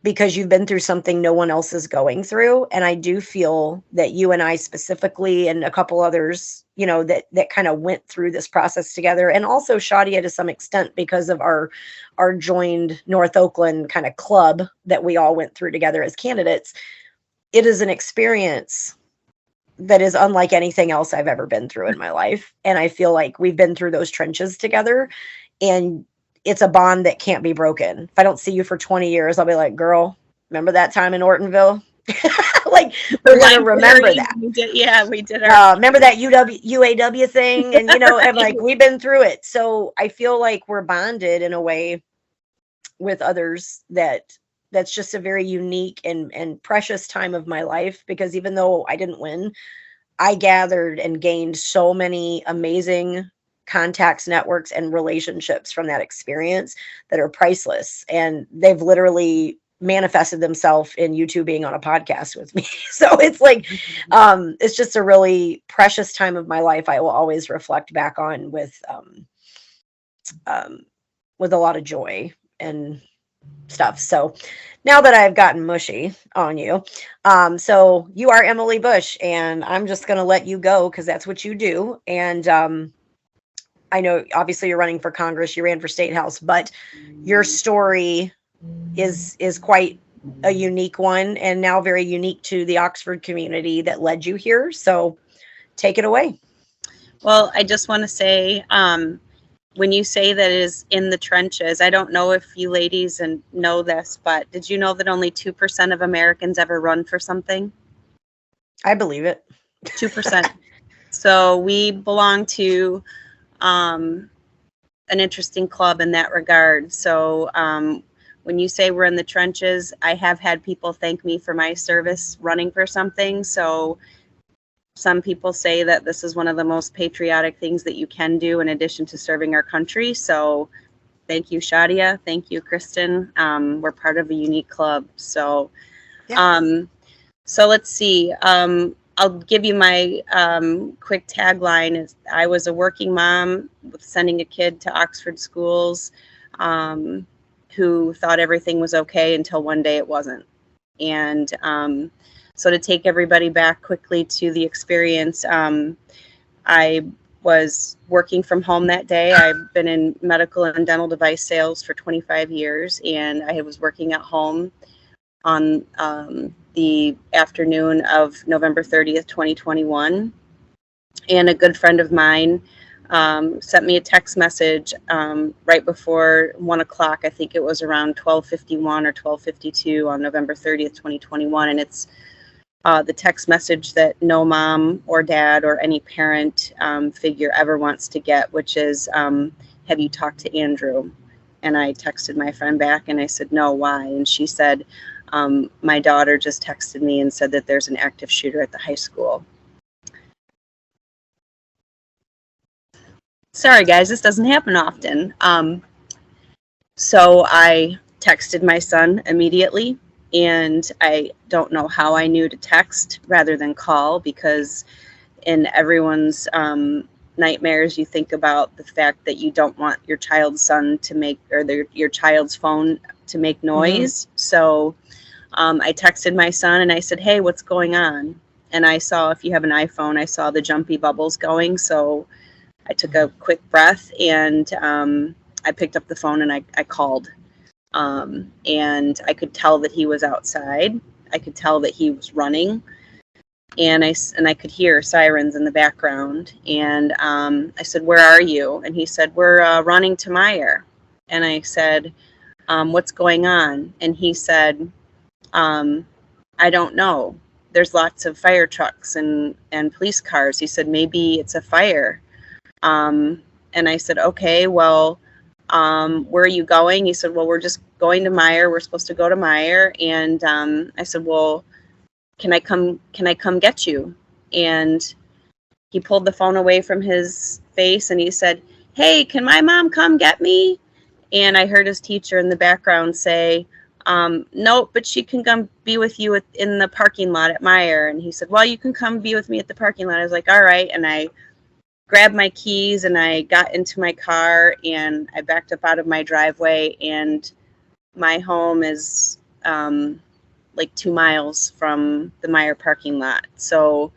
because you've been through something no one else is going through. And I do feel that you and I specifically, and a couple others, that kind of went through this process together. And also Shadia to some extent because of our joined North Oakland kind of club that we all went through together as candidates. It is an experience that is unlike anything else I've ever been through in my life. And I feel like we've been through those trenches together, and it's a bond that can't be broken. If I don't see you for 20 years, I'll be like, girl, remember that time in Ortonville? Like, we're going to remember that. We did remember that UAW thing? And, and like, we've been through it. So I feel like we're bonded in a way with others that's just a very unique and precious time of my life, because even though I didn't win, I gathered and gained so many amazing contacts, networks, and relationships from that experience that are priceless. And they've literally manifested themselves in you two being on a podcast with me. So it's like, it's just a really precious time of my life. I will always reflect back on with a lot of joy and stuff. So now that I've gotten mushy on you, so you are Emily Busch, and I'm just going to let you go because that's what you do. And I know obviously you're running for Congress, you ran for State House, but your story is quite a unique one, and now very unique to the Oxford community that led you here. So take it away. Well, I just want to say, when you say that it is in the trenches, I don't know if you ladies know this, but did you know that only 2% of Americans ever run for something? I believe it. 2%. So we belong to an interesting club in that regard. So when you say we're in the trenches, I have had people thank me for my service running for something. So some people say that this is one of the most patriotic things that you can do in addition to serving our country. So thank you, Shadia. Thank you, Kristin. We're part of a unique club. So, so let's see. I'll give you my quick tagline. I was a working mom with sending a kid to Oxford schools who thought everything was okay until one day it wasn't. And so to take everybody back quickly to the experience, I was working from home that day. I've been in medical and dental device sales for 25 years, and I was working at home on the afternoon of November 30th, 2021. And a good friend of mine sent me a text message right before 1 o'clock. I think it was around 12:51 or 12:52 on November 30th, 2021. And it's the text message that no mom or dad or any parent figure ever wants to get, which is, have you talked to Andrew? And I texted my friend back and I said, no, why? And she said, my daughter just texted me and said that there's an active shooter at the high school. Sorry, guys, this doesn't happen often. So I texted my son immediately, and I don't know how I knew to text rather than call, because in everyone's nightmares, you think about the fact that you don't want your child's son to make, or your child's phone to make noise. Mm-hmm. So I texted my son and I said, hey, what's going on? And I saw, if you have an iPhone, I saw the jumpy bubbles going. So I took a quick breath and I picked up the phone and I called. And I could tell that he was outside. I could tell that he was running. And I could hear sirens in the background. And I said, where are you? And he said, we're running to Meyer. And I said, what's going on? And he said, I don't know. There's lots of fire trucks and police cars. He said, maybe it's a fire. And I said, okay, well, where are you going? He said, well, we're just going to Meyer. We're supposed to go to Meyer. And I said, well, can I come get you? And he pulled the phone away from his face and he said, hey, can my mom come get me? And I heard his teacher in the background say, nope, but she can come be with you in the parking lot at Meyer. And he said, well, you can come be with me at the parking lot. I was like, all right. And I grabbed my keys and I got into my car and I backed up out of my driveway, and my home is like 2 miles from the Meyer parking lot. So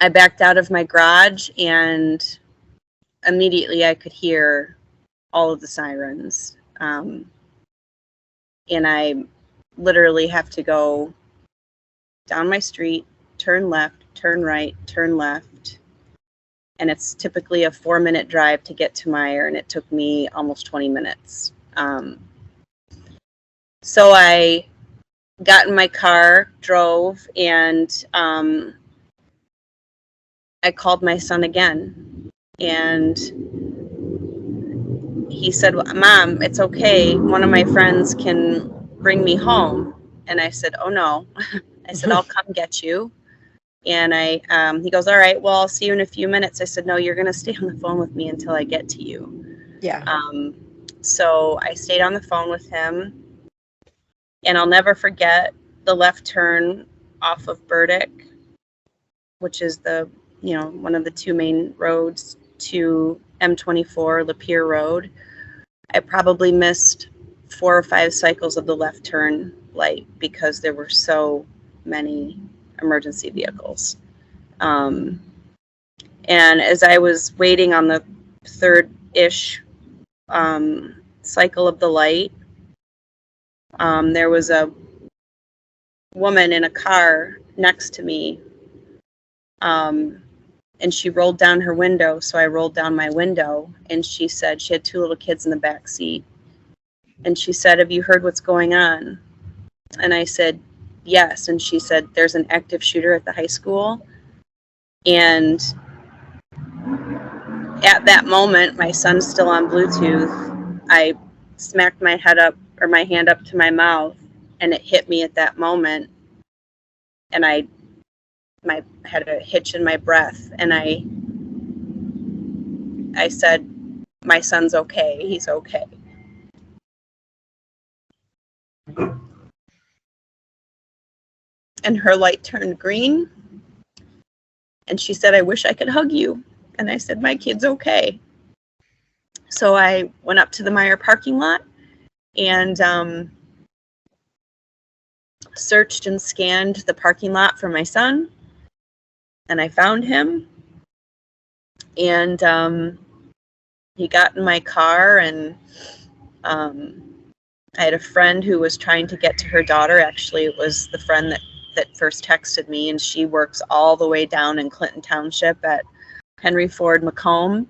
I backed out of my garage and immediately I could hear all of the sirens. And I literally have to go down my street, turn left, turn right, turn left. And it's typically a 4-minute drive to get to Meyer, and it took me almost 20 minutes. So I got in my car, drove, and I called my son again. And he said, Mom, it's okay. One of my friends can bring me home. And I said, oh, no. I said, I'll come get you. And he goes, all right, well, I'll see you in a few minutes. I said, no, you're going to stay on the phone with me until I get to you. Yeah. So I stayed on the phone with him, and I'll never forget the left turn off of Burdick, which is one of the 2 main roads to M24, Lapeer Road. I probably missed 4 or 5 cycles of the left turn light because there were so many emergency vehicles. And as I was waiting on the 3rd-ish cycle of the light, there was a woman in a car next to me, and she rolled down her window, so I rolled down my window, and she said, she had 2 little kids in the back seat, and she said, have you heard what's going on? And I said, yes. And she said, there's an active shooter at the high school. And at that moment, my son's still on Bluetooth. I smacked my hand up to my mouth, and it hit me at that moment. And I had a hitch in my breath, and I said, my son's okay. He's okay. And her light turned green, and she said, I wish I could hug you. And I said, my kid's okay. So I went up to the Meyer parking lot and searched and scanned the parking lot for my son, and I found him. And he got in my car, and I had a friend who was trying to get to her daughter. Actually, it was the friend that first texted me, and she works all the way down in Clinton Township at Henry Ford Macomb,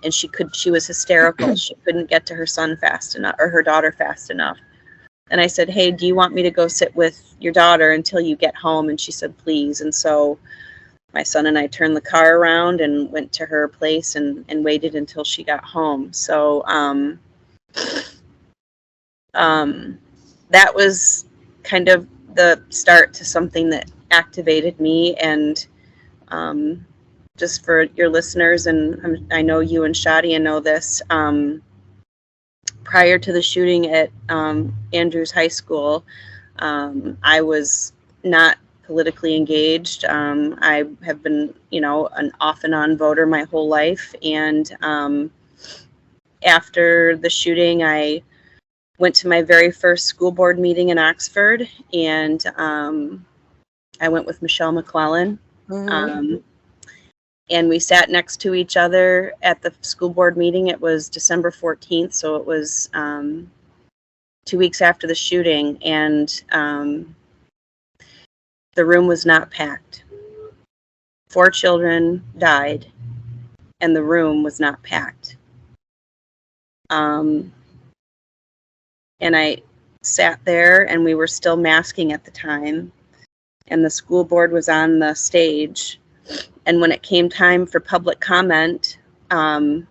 and she was hysterical. She couldn't get to her son fast enough, or her daughter fast enough. And I said, hey, do you want me to go sit with your daughter until you get home? And she said, please. And so my son and I turned the car around and went to her place and waited until she got home. So that was kind of the start to something that activated me. And just for your listeners, and I know you and Shadia know this, prior to the shooting at Andrews High School, I was not politically engaged. I have been, an off and on voter my whole life. And after the shooting, I went to my very first school board meeting in Oxford, and I went with Michelle McClellan. Mhm. And we sat next to each other at the school board meeting. It was December 14th, so it was 2 weeks after the shooting, and the room was not packed. 4 children died, and the room was not packed. And I sat there, and we were still masking at the time, and the school board was on the stage. And when it came time for public comment, the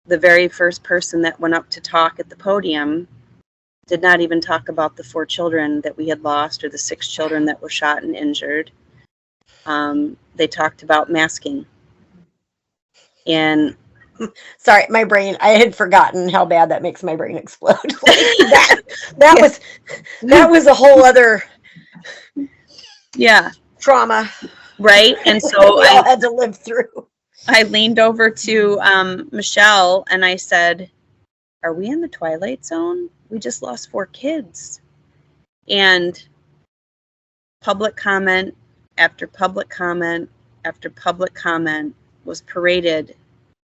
very first person that went up to talk at the podium did not even talk about the 4 children that we had lost or the 6 children that were shot and injured. They talked about masking. And Sorry, my brain, I had forgotten how bad that makes my brain explode. that was a whole other trauma, right? And so we all had to live through. I leaned over to Michelle and I said, are we in the Twilight Zone? We just lost 4 kids. And public comment after public comment after public comment was paraded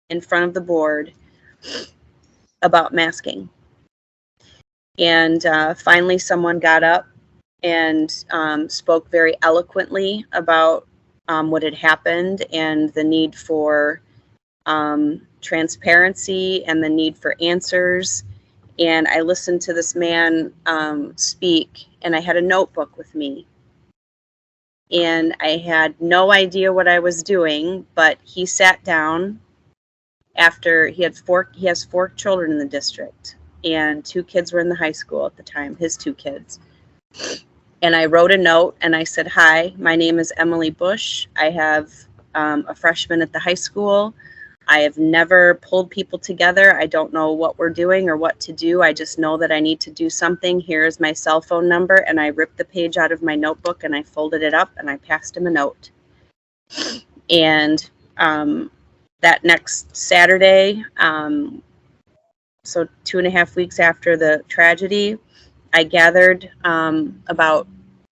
in front of the board about masking. And finally someone got up and spoke very eloquently about what had happened and the need for transparency and the need for answers. And I listened to this man speak, and I had a notebook with me. And I had no idea what I was doing, but he sat down after he has 4 children in the district, and 2 kids were in the high school at the time, his 2 kids. And I wrote a note and I said, hi, my name is Emily Busch. I have a freshman at the high school. I have never pulled people together. I don't know what we're doing or what to do. I just know that I need to do something. Here's my cell phone number. And I ripped the page out of my notebook and I folded it up and I passed him a note. And that next Saturday, so 2.5 weeks after the tragedy, I gathered about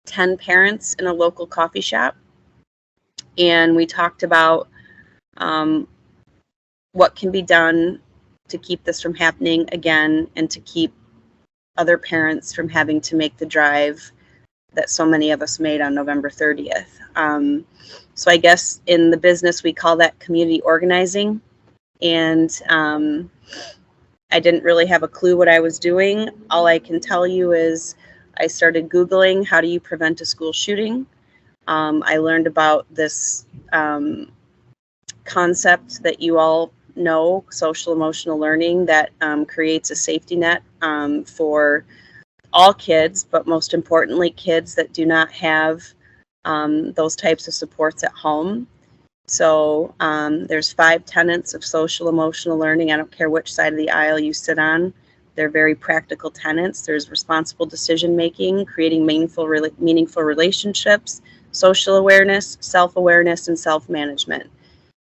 10 parents in a local coffee shop. And we talked about what can be done to keep this from happening again and to keep other parents from having to make the drive that so many of us made on November 30th. So I guess in the business, we call that community organizing. And I didn't really have a clue what I was doing. All I can tell you is I started Googling, how do you prevent a school shooting? I learned about this concept that you all know, social emotional learning, that creates a safety net for all kids, but most importantly, kids that do not have those types of supports at home. So there's 5 tenets of social emotional learning. I don't care which side of the aisle you sit on. They're very practical tenets. There's responsible decision making, creating meaningful relationships, social awareness, self-awareness, and self-management.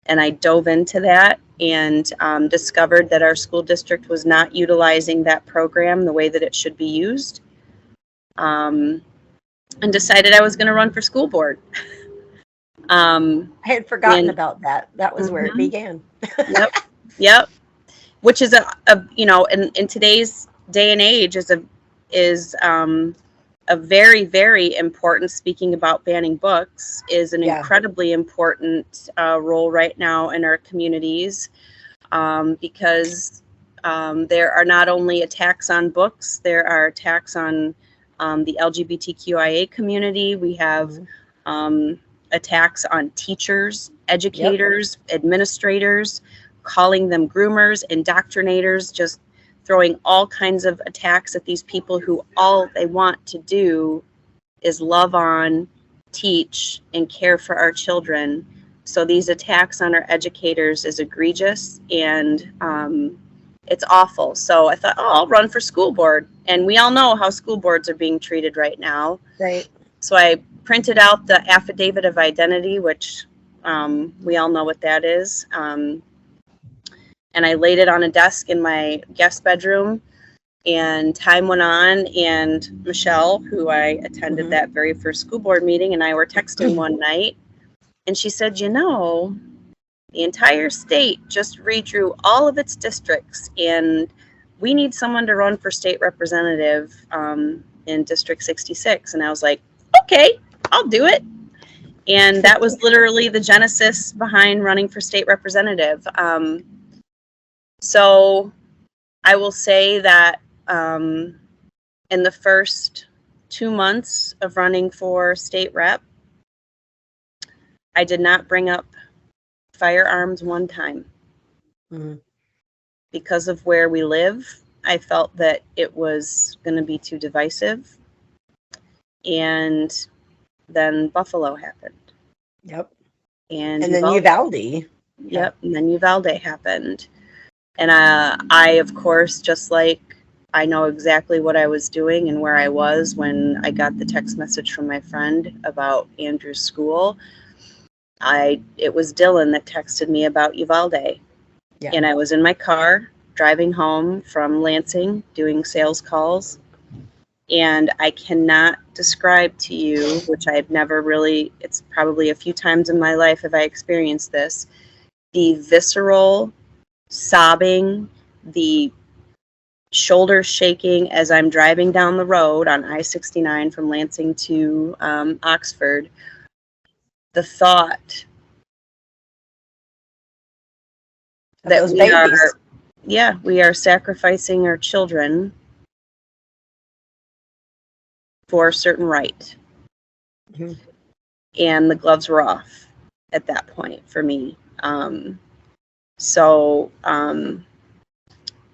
And I dove into that and discovered that our school district was not utilizing that program the way that it should be used, and decided I was going to run for school board. I had forgotten about that. That was where it began. Yep. Which is in today's day and age is a a very, very important, speaking about banning books, is an incredibly important role right now in our communities, because there are not only attacks on books, there are attacks on the LGBTQIA community. We have attacks on teachers, educators, administrators, calling them groomers, indoctrinators, just throwing all kinds of attacks at these people who all they want to do is love on, teach, and care for our children. So these attacks on our educators is egregious, and it's awful. So I thought, oh, I'll run for school board. And we all know how school boards are being treated right now. Right. So I printed out the affidavit of identity, which we all know what that is. And I laid it on a desk in my guest bedroom, and time went on, and Michelle, who I attended that very first school board meeting, and I were texting one night, and she said, you know, the entire state just redrew all of its districts, and we need someone to run for state representative in District 66. And I was like, okay, I'll do it. And that was literally the genesis behind running for state representative. So I will say that in the first 2 months of running for state rep, I did not bring up firearms one time. Because of where we live, I felt that it was going to be too divisive. And then Buffalo happened. Yep. And then Uvalde. Yep. And then Uvalde happened. And I, of course, just like I know exactly what I was doing and where I was when I got the text message from my friend about Andrew's school. It was Dylan that texted me about Uvalde. Yeah. And I was in my car driving home from Lansing doing sales calls. And I cannot describe to you, which I've never really, it's probably a few times in my life have I experienced this, the visceral sobbing, the shoulders shaking as I'm driving down the road on I-69 from Lansing to Oxford. The thought that we are sacrificing our children for a certain right. And the gloves were off at that point for me. So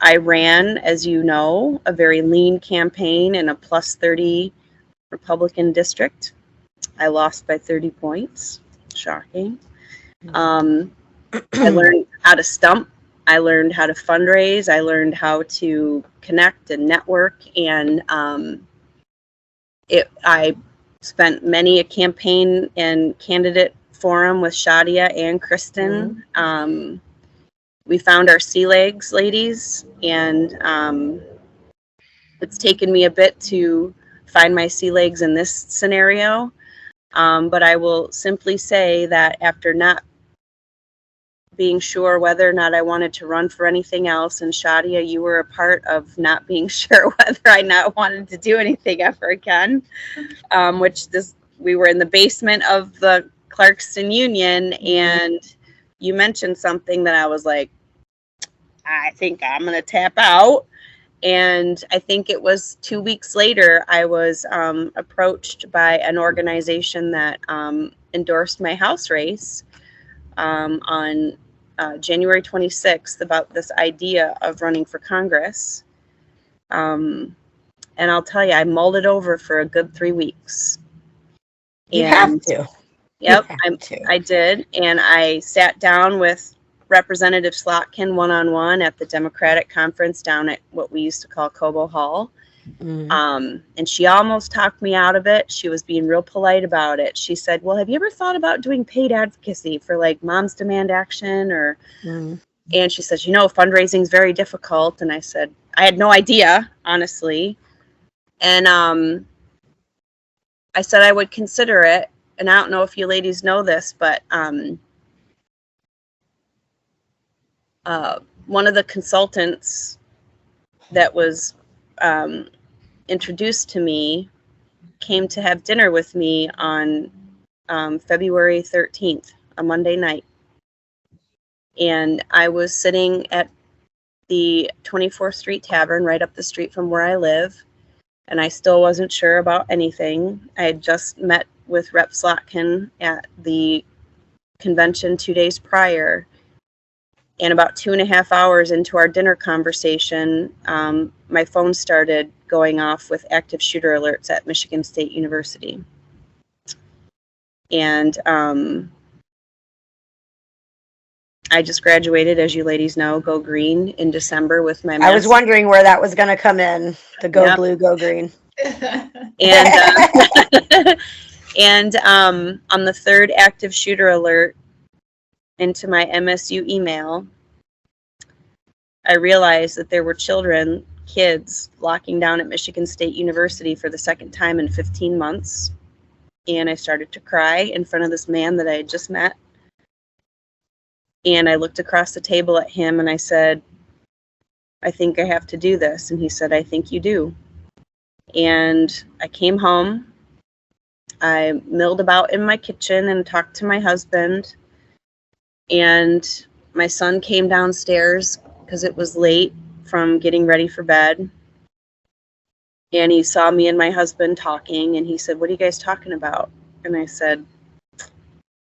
I ran, as you know, a very lean campaign in a plus 30 Republican district. I lost by 30 points. Shocking. I learned how to stump. I learned how to fundraise. I learned how to connect and network. And I spent many a campaign and candidate forum with Shadia and Kristin. We found our sea legs, ladies, and it's taken me a bit to find my sea legs in this scenario. But I will simply say that after not being sure whether or not I wanted to run for anything else, and Shadia, you were a part of not being sure whether I not wanted to do anything ever again, we were in the basement of the Clarkston Union, and you mentioned something that I was like, I think I'm going to tap out. And I think it was 2 weeks later, I was approached by an organization that endorsed my House race on January 26th about this idea of running for Congress. And I'll tell you, I mulled it over for a good 3 weeks. You have to. Yep, I did. And I sat down with Representative Slotkin one-on-one at the Democratic conference down at what we used to call Cobo Hall. And she almost talked me out of it. She was being real polite about it. She said, well, have you ever thought about doing paid advocacy for like Moms Demand Action? Or and she says, fundraising is very difficult. And I said, I had no idea, honestly. And I said I would consider it. And I don't know if you ladies know this, but one of the consultants that was introduced to me came to have dinner with me on February 13th, a Monday night. And I was sitting at the 24th Street Tavern right up the street from where I live. And I still wasn't sure about anything. I had just met with Rep. Slotkin at the convention 2 days prior. And about 2.5 hours into our dinner conversation, my phone started going off with active shooter alerts at Michigan State University. And I just graduated, as you ladies know, Go Green in December with my master's. I was wondering where that was going to come in, the Go Yep. Blue, Go Green. And and on the third active shooter alert into my MSU email, I realized that there were kids locking down at Michigan State University for the second time in 15 months. And I started to cry in front of this man that I had just met. And I looked across the table at him and I said, I think I have to do this. And he said, I think you do. And I came home. I milled about in my kitchen and talked to my husband. And my son came downstairs because it was late from getting ready for bed. And he saw me and my husband talking, and he said, what are you guys talking about? And I said,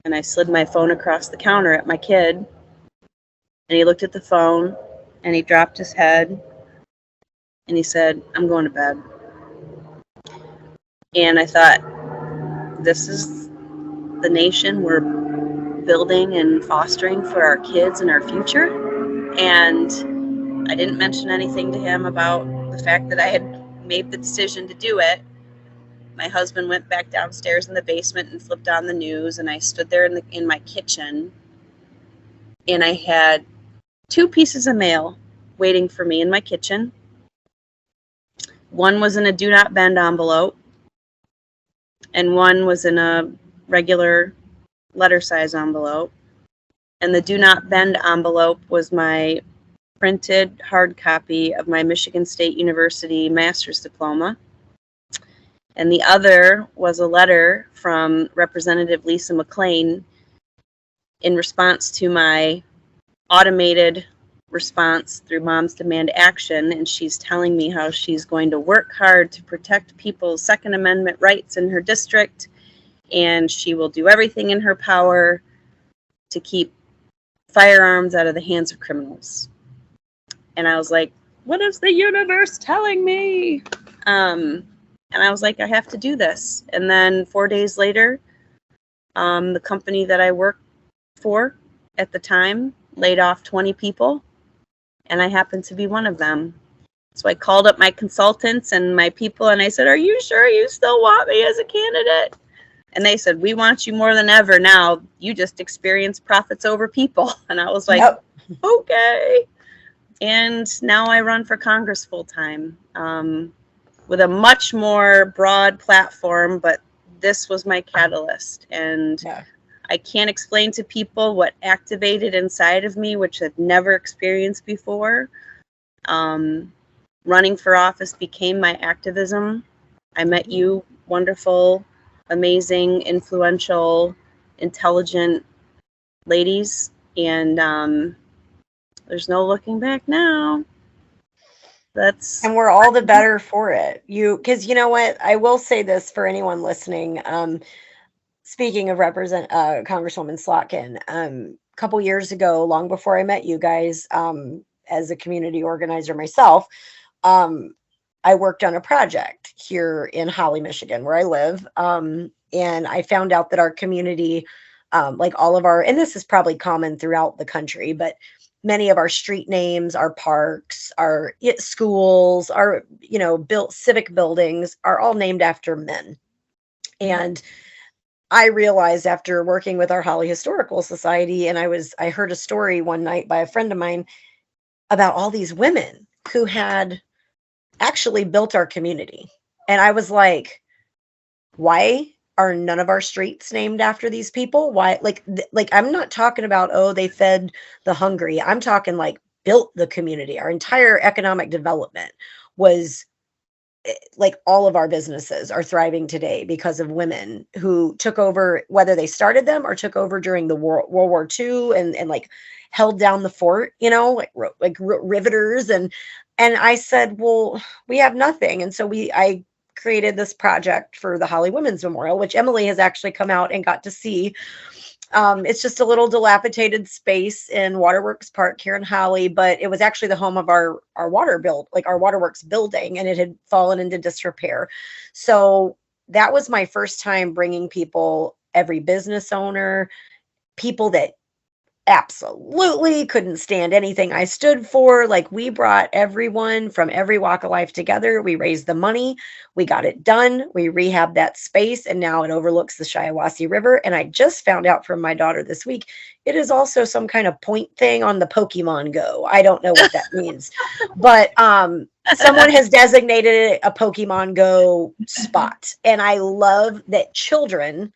and I slid my phone across the counter at my kid. And he looked at the phone, and he dropped his head, and he said, I'm going to bed. And I thought, this is the nation we're building and fostering for our kids and our future. And I didn't mention anything to him about the fact that I had made the decision to do it. My husband went back downstairs in the basement and flipped on the news, and I stood there in my kitchen, and I had 2 pieces of mail waiting for me in my kitchen. One was in a do not bend envelope, and one was in a regular letter size envelope. And the do not bend envelope was my printed hard copy of my Michigan State University master's diploma. And the other was a letter from Representative Lisa McLean in response to my automated response through Moms Demand Action. And she's telling me how she's going to work hard to protect people's Second Amendment rights in her district. And she will do everything in her power to keep firearms out of the hands of criminals. And I was like, what is the universe telling me? And I was like, I have to do this. And then 4 days later, the company that I worked for at the time laid off 20 people, and I happened to be one of them. So I called up my consultants and my people, and I said, are you sure you still want me as a candidate? And they said, we want you more than ever now. You just experienced profits over people. And I was like, yep. Okay. And now I run for Congress full time with a much more broad platform, but this was my catalyst. And I can't explain to people what activated inside of me, which I've never experienced before. Running for office became my activism. I met you, wonderful, amazing, influential, intelligent ladies, and there's no looking back now. And we're all the better for it. Because you know what? I will say this for anyone listening. Speaking of Congresswoman Slotkin, a couple years ago, long before I met you guys, as a community organizer myself, I worked on a project here in Holly, Michigan, where I live. And I found out that our community, like all of our, and this is probably common throughout the country, but many of our street names, our parks, our schools, our, built civic buildings are all named after men. And I realized after working with our Holly Historical Society, and I heard a story one night by a friend of mine about all these women who had actually built our community. And I was like, why are none of our streets named after these people? Why? Like I'm not talking about, oh, they fed the hungry. I'm talking like built the community. Our entire economic development was like all of our businesses are thriving today because of women who took over, whether they started them or took over during the World War II and like held down the fort, you know, like riveters. And I said, well, we have nothing. And so I created this project for the Holly Women's Memorial, which Emily has actually come out and got to see. It's just a little dilapidated space in Waterworks Park here in Holly, but it was actually the home of our waterworks building, and it had fallen into disrepair. So that was my first time bringing people, every business owner, people that absolutely couldn't stand anything I stood for. Like, we brought everyone from every walk of life together. We raised the money. We got it done. We rehabbed that space, and now it overlooks the Shiawassee River. And I just found out from my daughter this week, it is also some kind of point thing on the Pokemon Go. I don't know what that means, but someone has designated it a Pokemon Go spot. And I love that children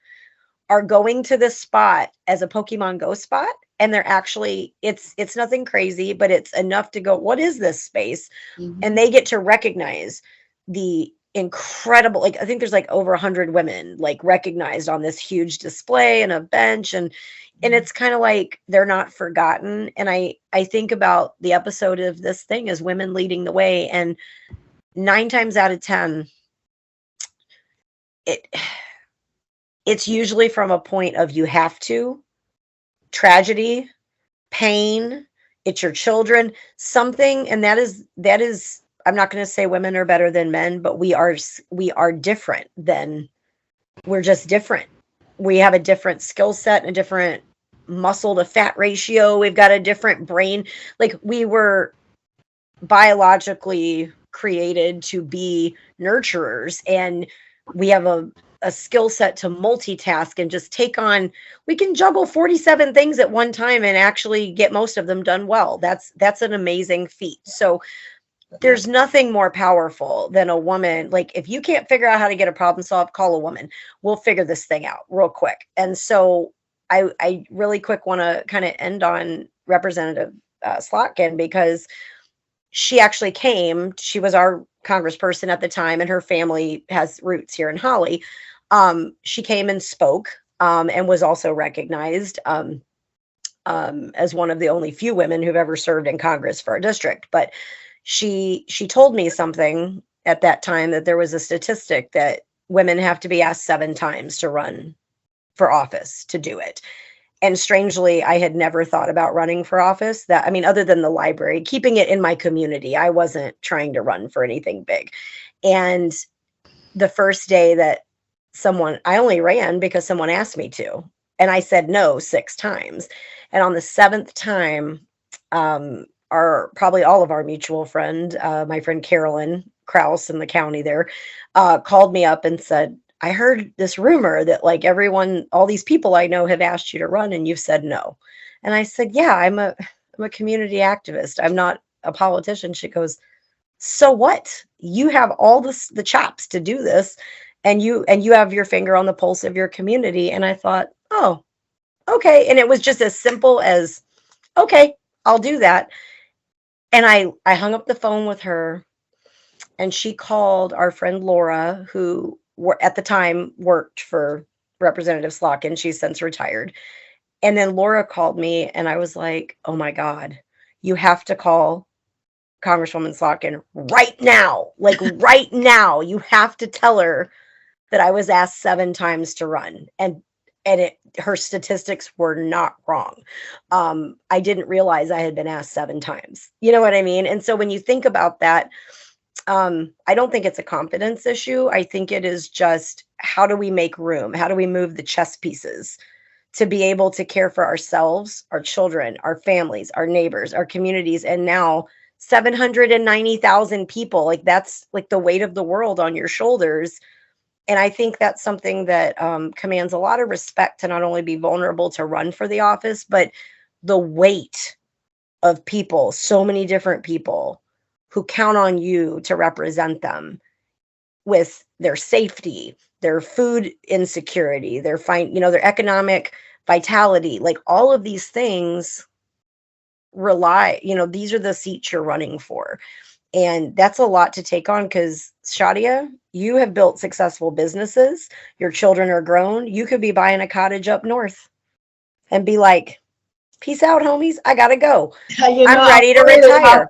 are going to this spot as a Pokemon Go spot. And they're actually, it's nothing crazy, but it's enough to go, what is this space? Mm-hmm. And they get to recognize the incredible, like, I think there's like over 100 women like recognized on this huge display and a bench. And it's kind of like they're not forgotten. And I think about the episode of this thing as women leading the way. And 9 times out of 10, it's usually from a point of you have to, tragedy, pain, it's your children, something. And that is, I'm not going to say women are better than men, but we are different we're just different. We have a different skill set and a different muscle to fat ratio. We've got a different brain. Like, we were biologically created to be nurturers, and we have a skill set to multitask and just take on, we can juggle 47 things at one time and actually get most of them done well. That's an amazing feat. So there's nothing more powerful than a woman. Like, if you can't figure out how to get a problem solved, call a woman. We'll figure this thing out real quick. And so I really quick want to kind of end on Representative Slotkin, because she actually came. She was our congressperson at the time, and her family has roots here in Holly. She came and spoke, and was also recognized as one of the only few women who've ever served in Congress for a district. But she told me something at that time, that there was a statistic that women have to be asked 7 times to run for office to do it. And strangely, I had never thought about running for office. That, I mean, other than the library, keeping it in my community, I wasn't trying to run for anything big. And the first day that I only ran because someone asked me to, and I said no 6 times. And on the 7th time, probably all of our mutual friend, my friend Carolyn Krause in the county there, called me up and said, I heard this rumor that like all these people I know have asked you to run and you've said no. And I said, yeah, I'm a community activist. I'm not a politician. She goes, so what? You have all the chops to do this, and you have your finger on the pulse of your community. And I thought, oh, okay. And it was just as simple as, okay, I'll do that. And I hung up the phone with her, and she called our friend Laura, who at the time worked for Representative Slotkin. She's since retired. And then Laura called me, and I was like, oh my God, you have to call Congresswoman Slotkin right now. Like right now, you have to tell her that I was asked 7 times to run. And her statistics were not wrong. I didn't realize I had been asked 7 times. You know what I mean? And so when you think about that, I don't think it's a confidence issue. I think it is just, how do we make room? How do we move the chess pieces to be able to care for ourselves, our children, our families, our neighbors, our communities? And now 790,000 people, like, that's like the weight of the world on your shoulders. And I think that's something that commands a lot of respect, to not only be vulnerable to run for the office, but the weight of people, so many different people who count on you to represent them with their safety, their food insecurity, their their economic vitality. Like, all of these things rely, these are the seats you're running for. And that's a lot to take on, because Shadia, you have built successful businesses. Your children are grown. You could be buying a cottage up north and be like, peace out, homies. I got to go. I'm ready to retire.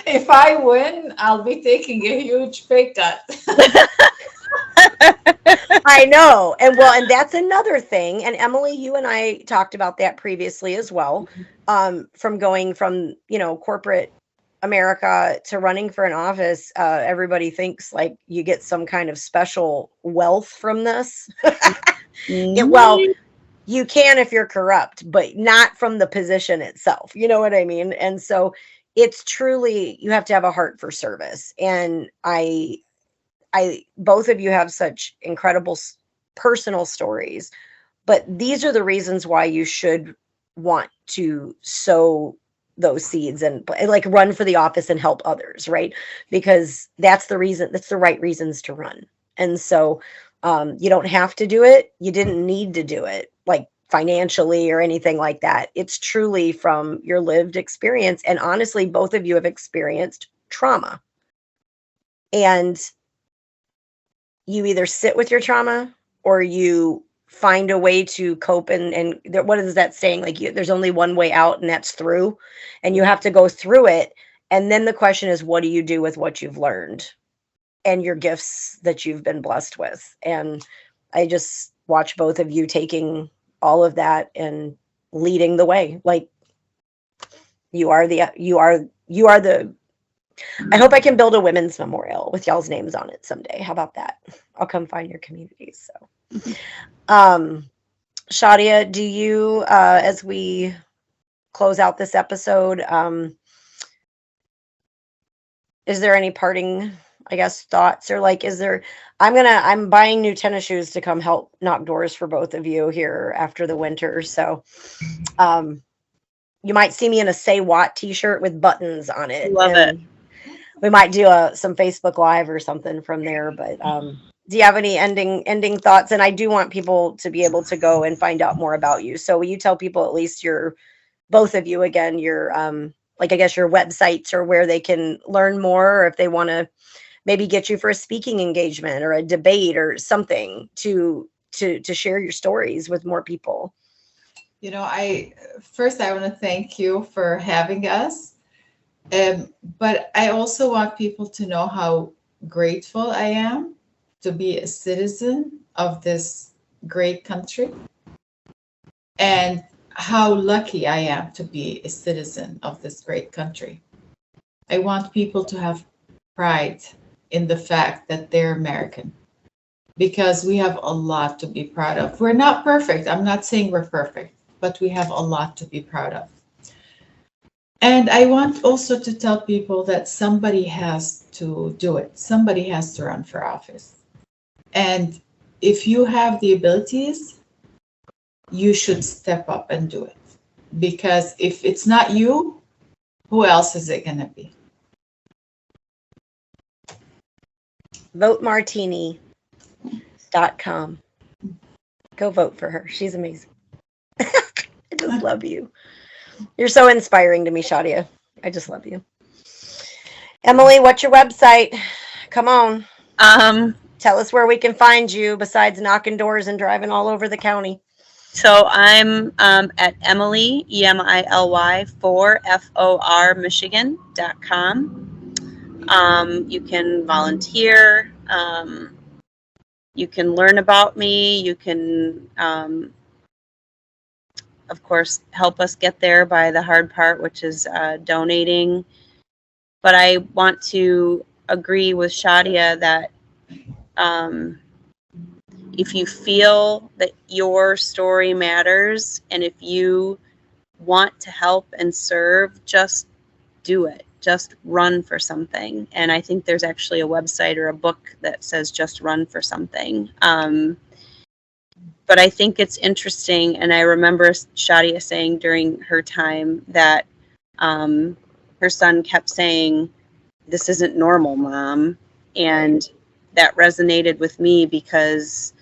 If I win, I'll be taking a huge pay cut. I know. And well, and that's another thing. And Emily, you and I talked about that previously as well. From going from, corporate America to running for an office, everybody thinks like you get some kind of special wealth from this. Well, you can if you're corrupt, but not from the position itself. You know what I mean? And so it's truly, you have to have a heart for service. And both of you have such incredible personal stories, but these are the reasons why you should want to sow those seeds and like run for the office and help others, right? Because that's the right reasons to run. And so you don't have to do it. You didn't need to do it like financially or anything like that. It's truly from your lived experience. And honestly, both of you have experienced trauma. And you either sit with your trauma or you find a way to cope. And what is that saying? Like there's only one way out, and that's through, and you have to go through it. And then the question is, what do you do with what you've learned and your gifts that you've been blessed with? And I just watch both of you taking all of that and leading the way. Like you are the I hope I can build a women's memorial with y'all's names on it someday. How about that? I'll come find your communities. So, Shadia, do you, as we close out this episode, is there any parting, I guess, thoughts, or like, I'm buying new tennis shoes to come help knock doors for both of you here after the winter. So, you might see me in a Say Watt t-shirt with buttons on it. Love it. We might do some Facebook Live or something from there. But do you have any ending thoughts? And I do want people to be able to go and find out more about you. So will you tell people, at least both of you again, your like, I guess, your websites, or where they can learn more, or if they want to maybe get you for a speaking engagement or a debate or something to share your stories with more people? First I want to thank you for having us. But I also want people to know how grateful I am to be a citizen of this great country, and how lucky I am to be a citizen of this great country. I want people to have pride in the fact that they're American, because we have a lot to be proud of. We're not perfect. I'm not saying we're perfect, but we have a lot to be proud of. And I want also to tell people that somebody has to do it. Somebody has to run for office. And if you have the abilities, you should step up and do it. Because if it's not you, who else is it going to be? Vote Martini.com. Go vote for her. She's amazing. I just love you. You're so inspiring to me, Shadia. I just love you. Emily, what's your website? Come on. Tell us where we can find you besides knocking doors and driving all over the county. So I'm at Emily, EMILY, 4FOR Michigan.com. You can volunteer. You can learn about me. You can, of course, help us get there by the hard part, which is donating. But I want to agree with Shadia that if you feel that your story matters, and if you want to help and serve, just do it. Just run for something. And I think there's actually a website or a book that says just run for something. But I think it's interesting, and I remember Shadia saying during her time that her son kept saying, "This isn't normal, Mom." And that resonated with me, because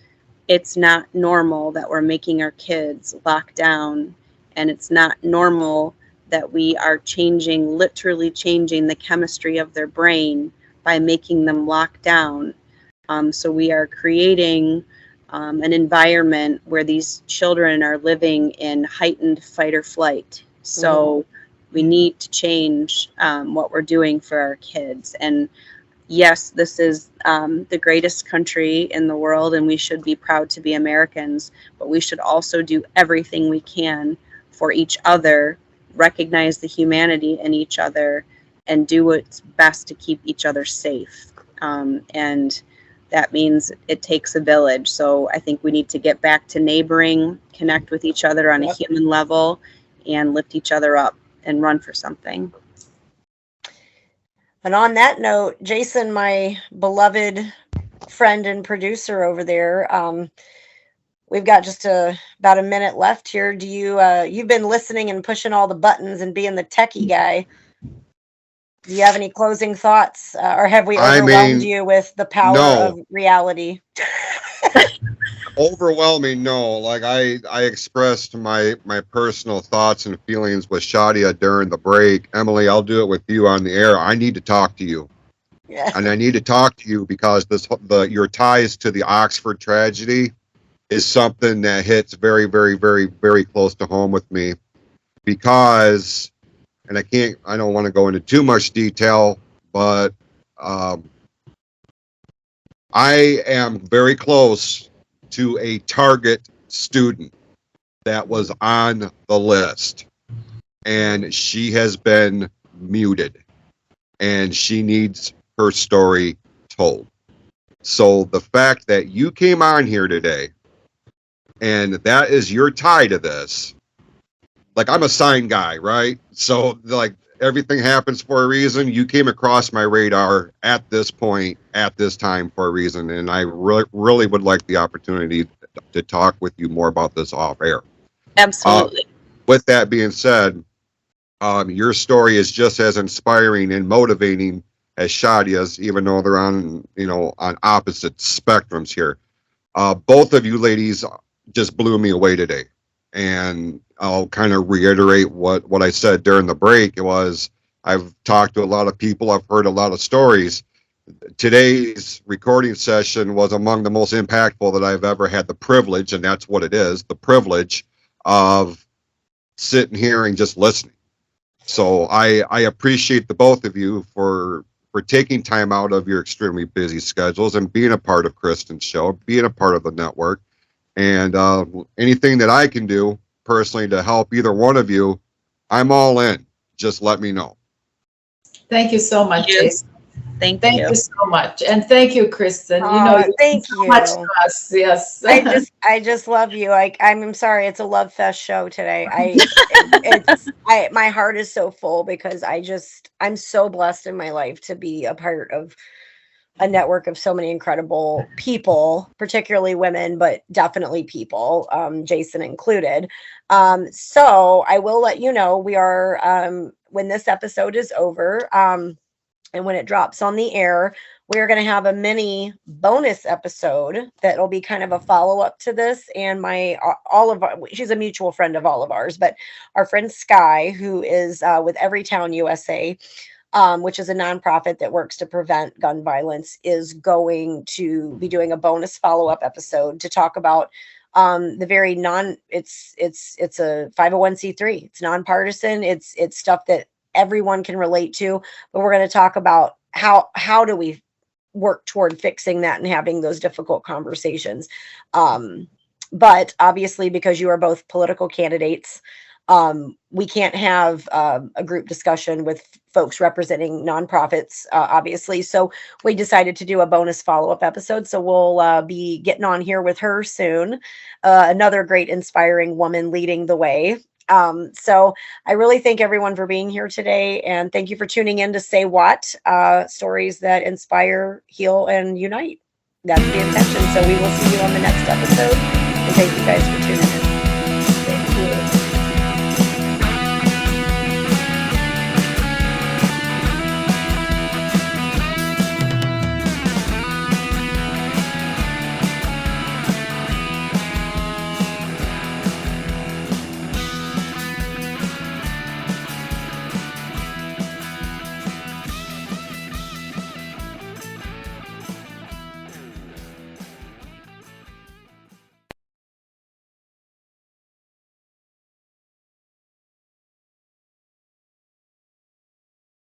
it's not normal that we're making our kids lock down, and it's not normal that we are literally changing the chemistry of their brain by making them lock down. So we are creating an environment where these children are living in heightened fight or flight. So we need to change what we're doing for our kids. And yes, this is the greatest country in the world, and we should be proud to be Americans, but we should also do everything we can for each other, recognize the humanity in each other, and do what's best to keep each other safe. And that means it takes a village. So I think we need to get back to neighboring, connect with each other on a human level, and lift each other up and run for something. And on that note, Jason, my beloved friend and producer over there, we've got just about a minute left here. Do you you've been listening and pushing all the buttons and being the techie guy? Do you have any closing thoughts, or have we overwhelmed you with the power of reality? Overwhelming, no. Like I expressed my personal thoughts and feelings with Shadia during the break. Emily, I'll do it with you on the air. I need to talk to you. Yeah. And I need to talk to you because your ties to the Oxford tragedy is something that hits very, very, very, very close to home with me. Because, and I don't want to go into too much detail, but I am very close to a target student that was on the list, and she has been muted, and she needs her story told. So the fact that you came on here today, and that is your tie to this, like I'm a sign guy, right? So like everything happens for a reason. You came across my radar at this point, at this time for a reason. And I really would like the opportunity to talk with you more about this off air. Absolutely. With that being said, your story is just as inspiring and motivating as Shadia's, even though they're on opposite spectrums here. Both of you ladies just blew me away today. And I'll kind of reiterate what I said during the break. It was, I've talked to a lot of people. I've heard a lot of stories. Today's recording session was among the most impactful that I've ever had the privilege, and that's what it is, the privilege of sitting here and just listening. So I appreciate the both of you for taking time out of your extremely busy schedules and being a part of Kristin's show, being a part of the network. And anything that I can do personally to help either one of you, I'm all in. Just let me know. Thank you so much, Jason. Thank you so much, and thank you, Kristin. Thank you so much to us. Yes, I just love you. I'm sorry, it's a love fest show today. My heart is so full because I'm so blessed in my life to be a part of a network of so many incredible people, particularly women, but definitely people, Jason included. So I will let you know, we are, when this episode is over, and when it drops on the air, we're going to have a mini bonus episode that'll be kind of a follow-up to this. And she's a mutual friend of all of ours, but our friend Sky, who is with Everytown USA, which is a nonprofit that works to prevent gun violence, is going to be doing a bonus follow-up episode to talk about the very it's a 501c3. It's nonpartisan. It's stuff that everyone can relate to, but we're going to talk about how do we work toward fixing that and having those difficult conversations. But obviously, because you are both political candidates, we can't have a group discussion with folks representing nonprofits, obviously. So we decided to do a bonus follow-up episode. So we'll be getting on here with her soon. Another great, inspiring woman leading the way. So I really thank everyone for being here today. And thank you for tuning in to Say What, stories that inspire, heal, and unite. That's the intention. So we will see you on the next episode. And thank you guys for tuning in.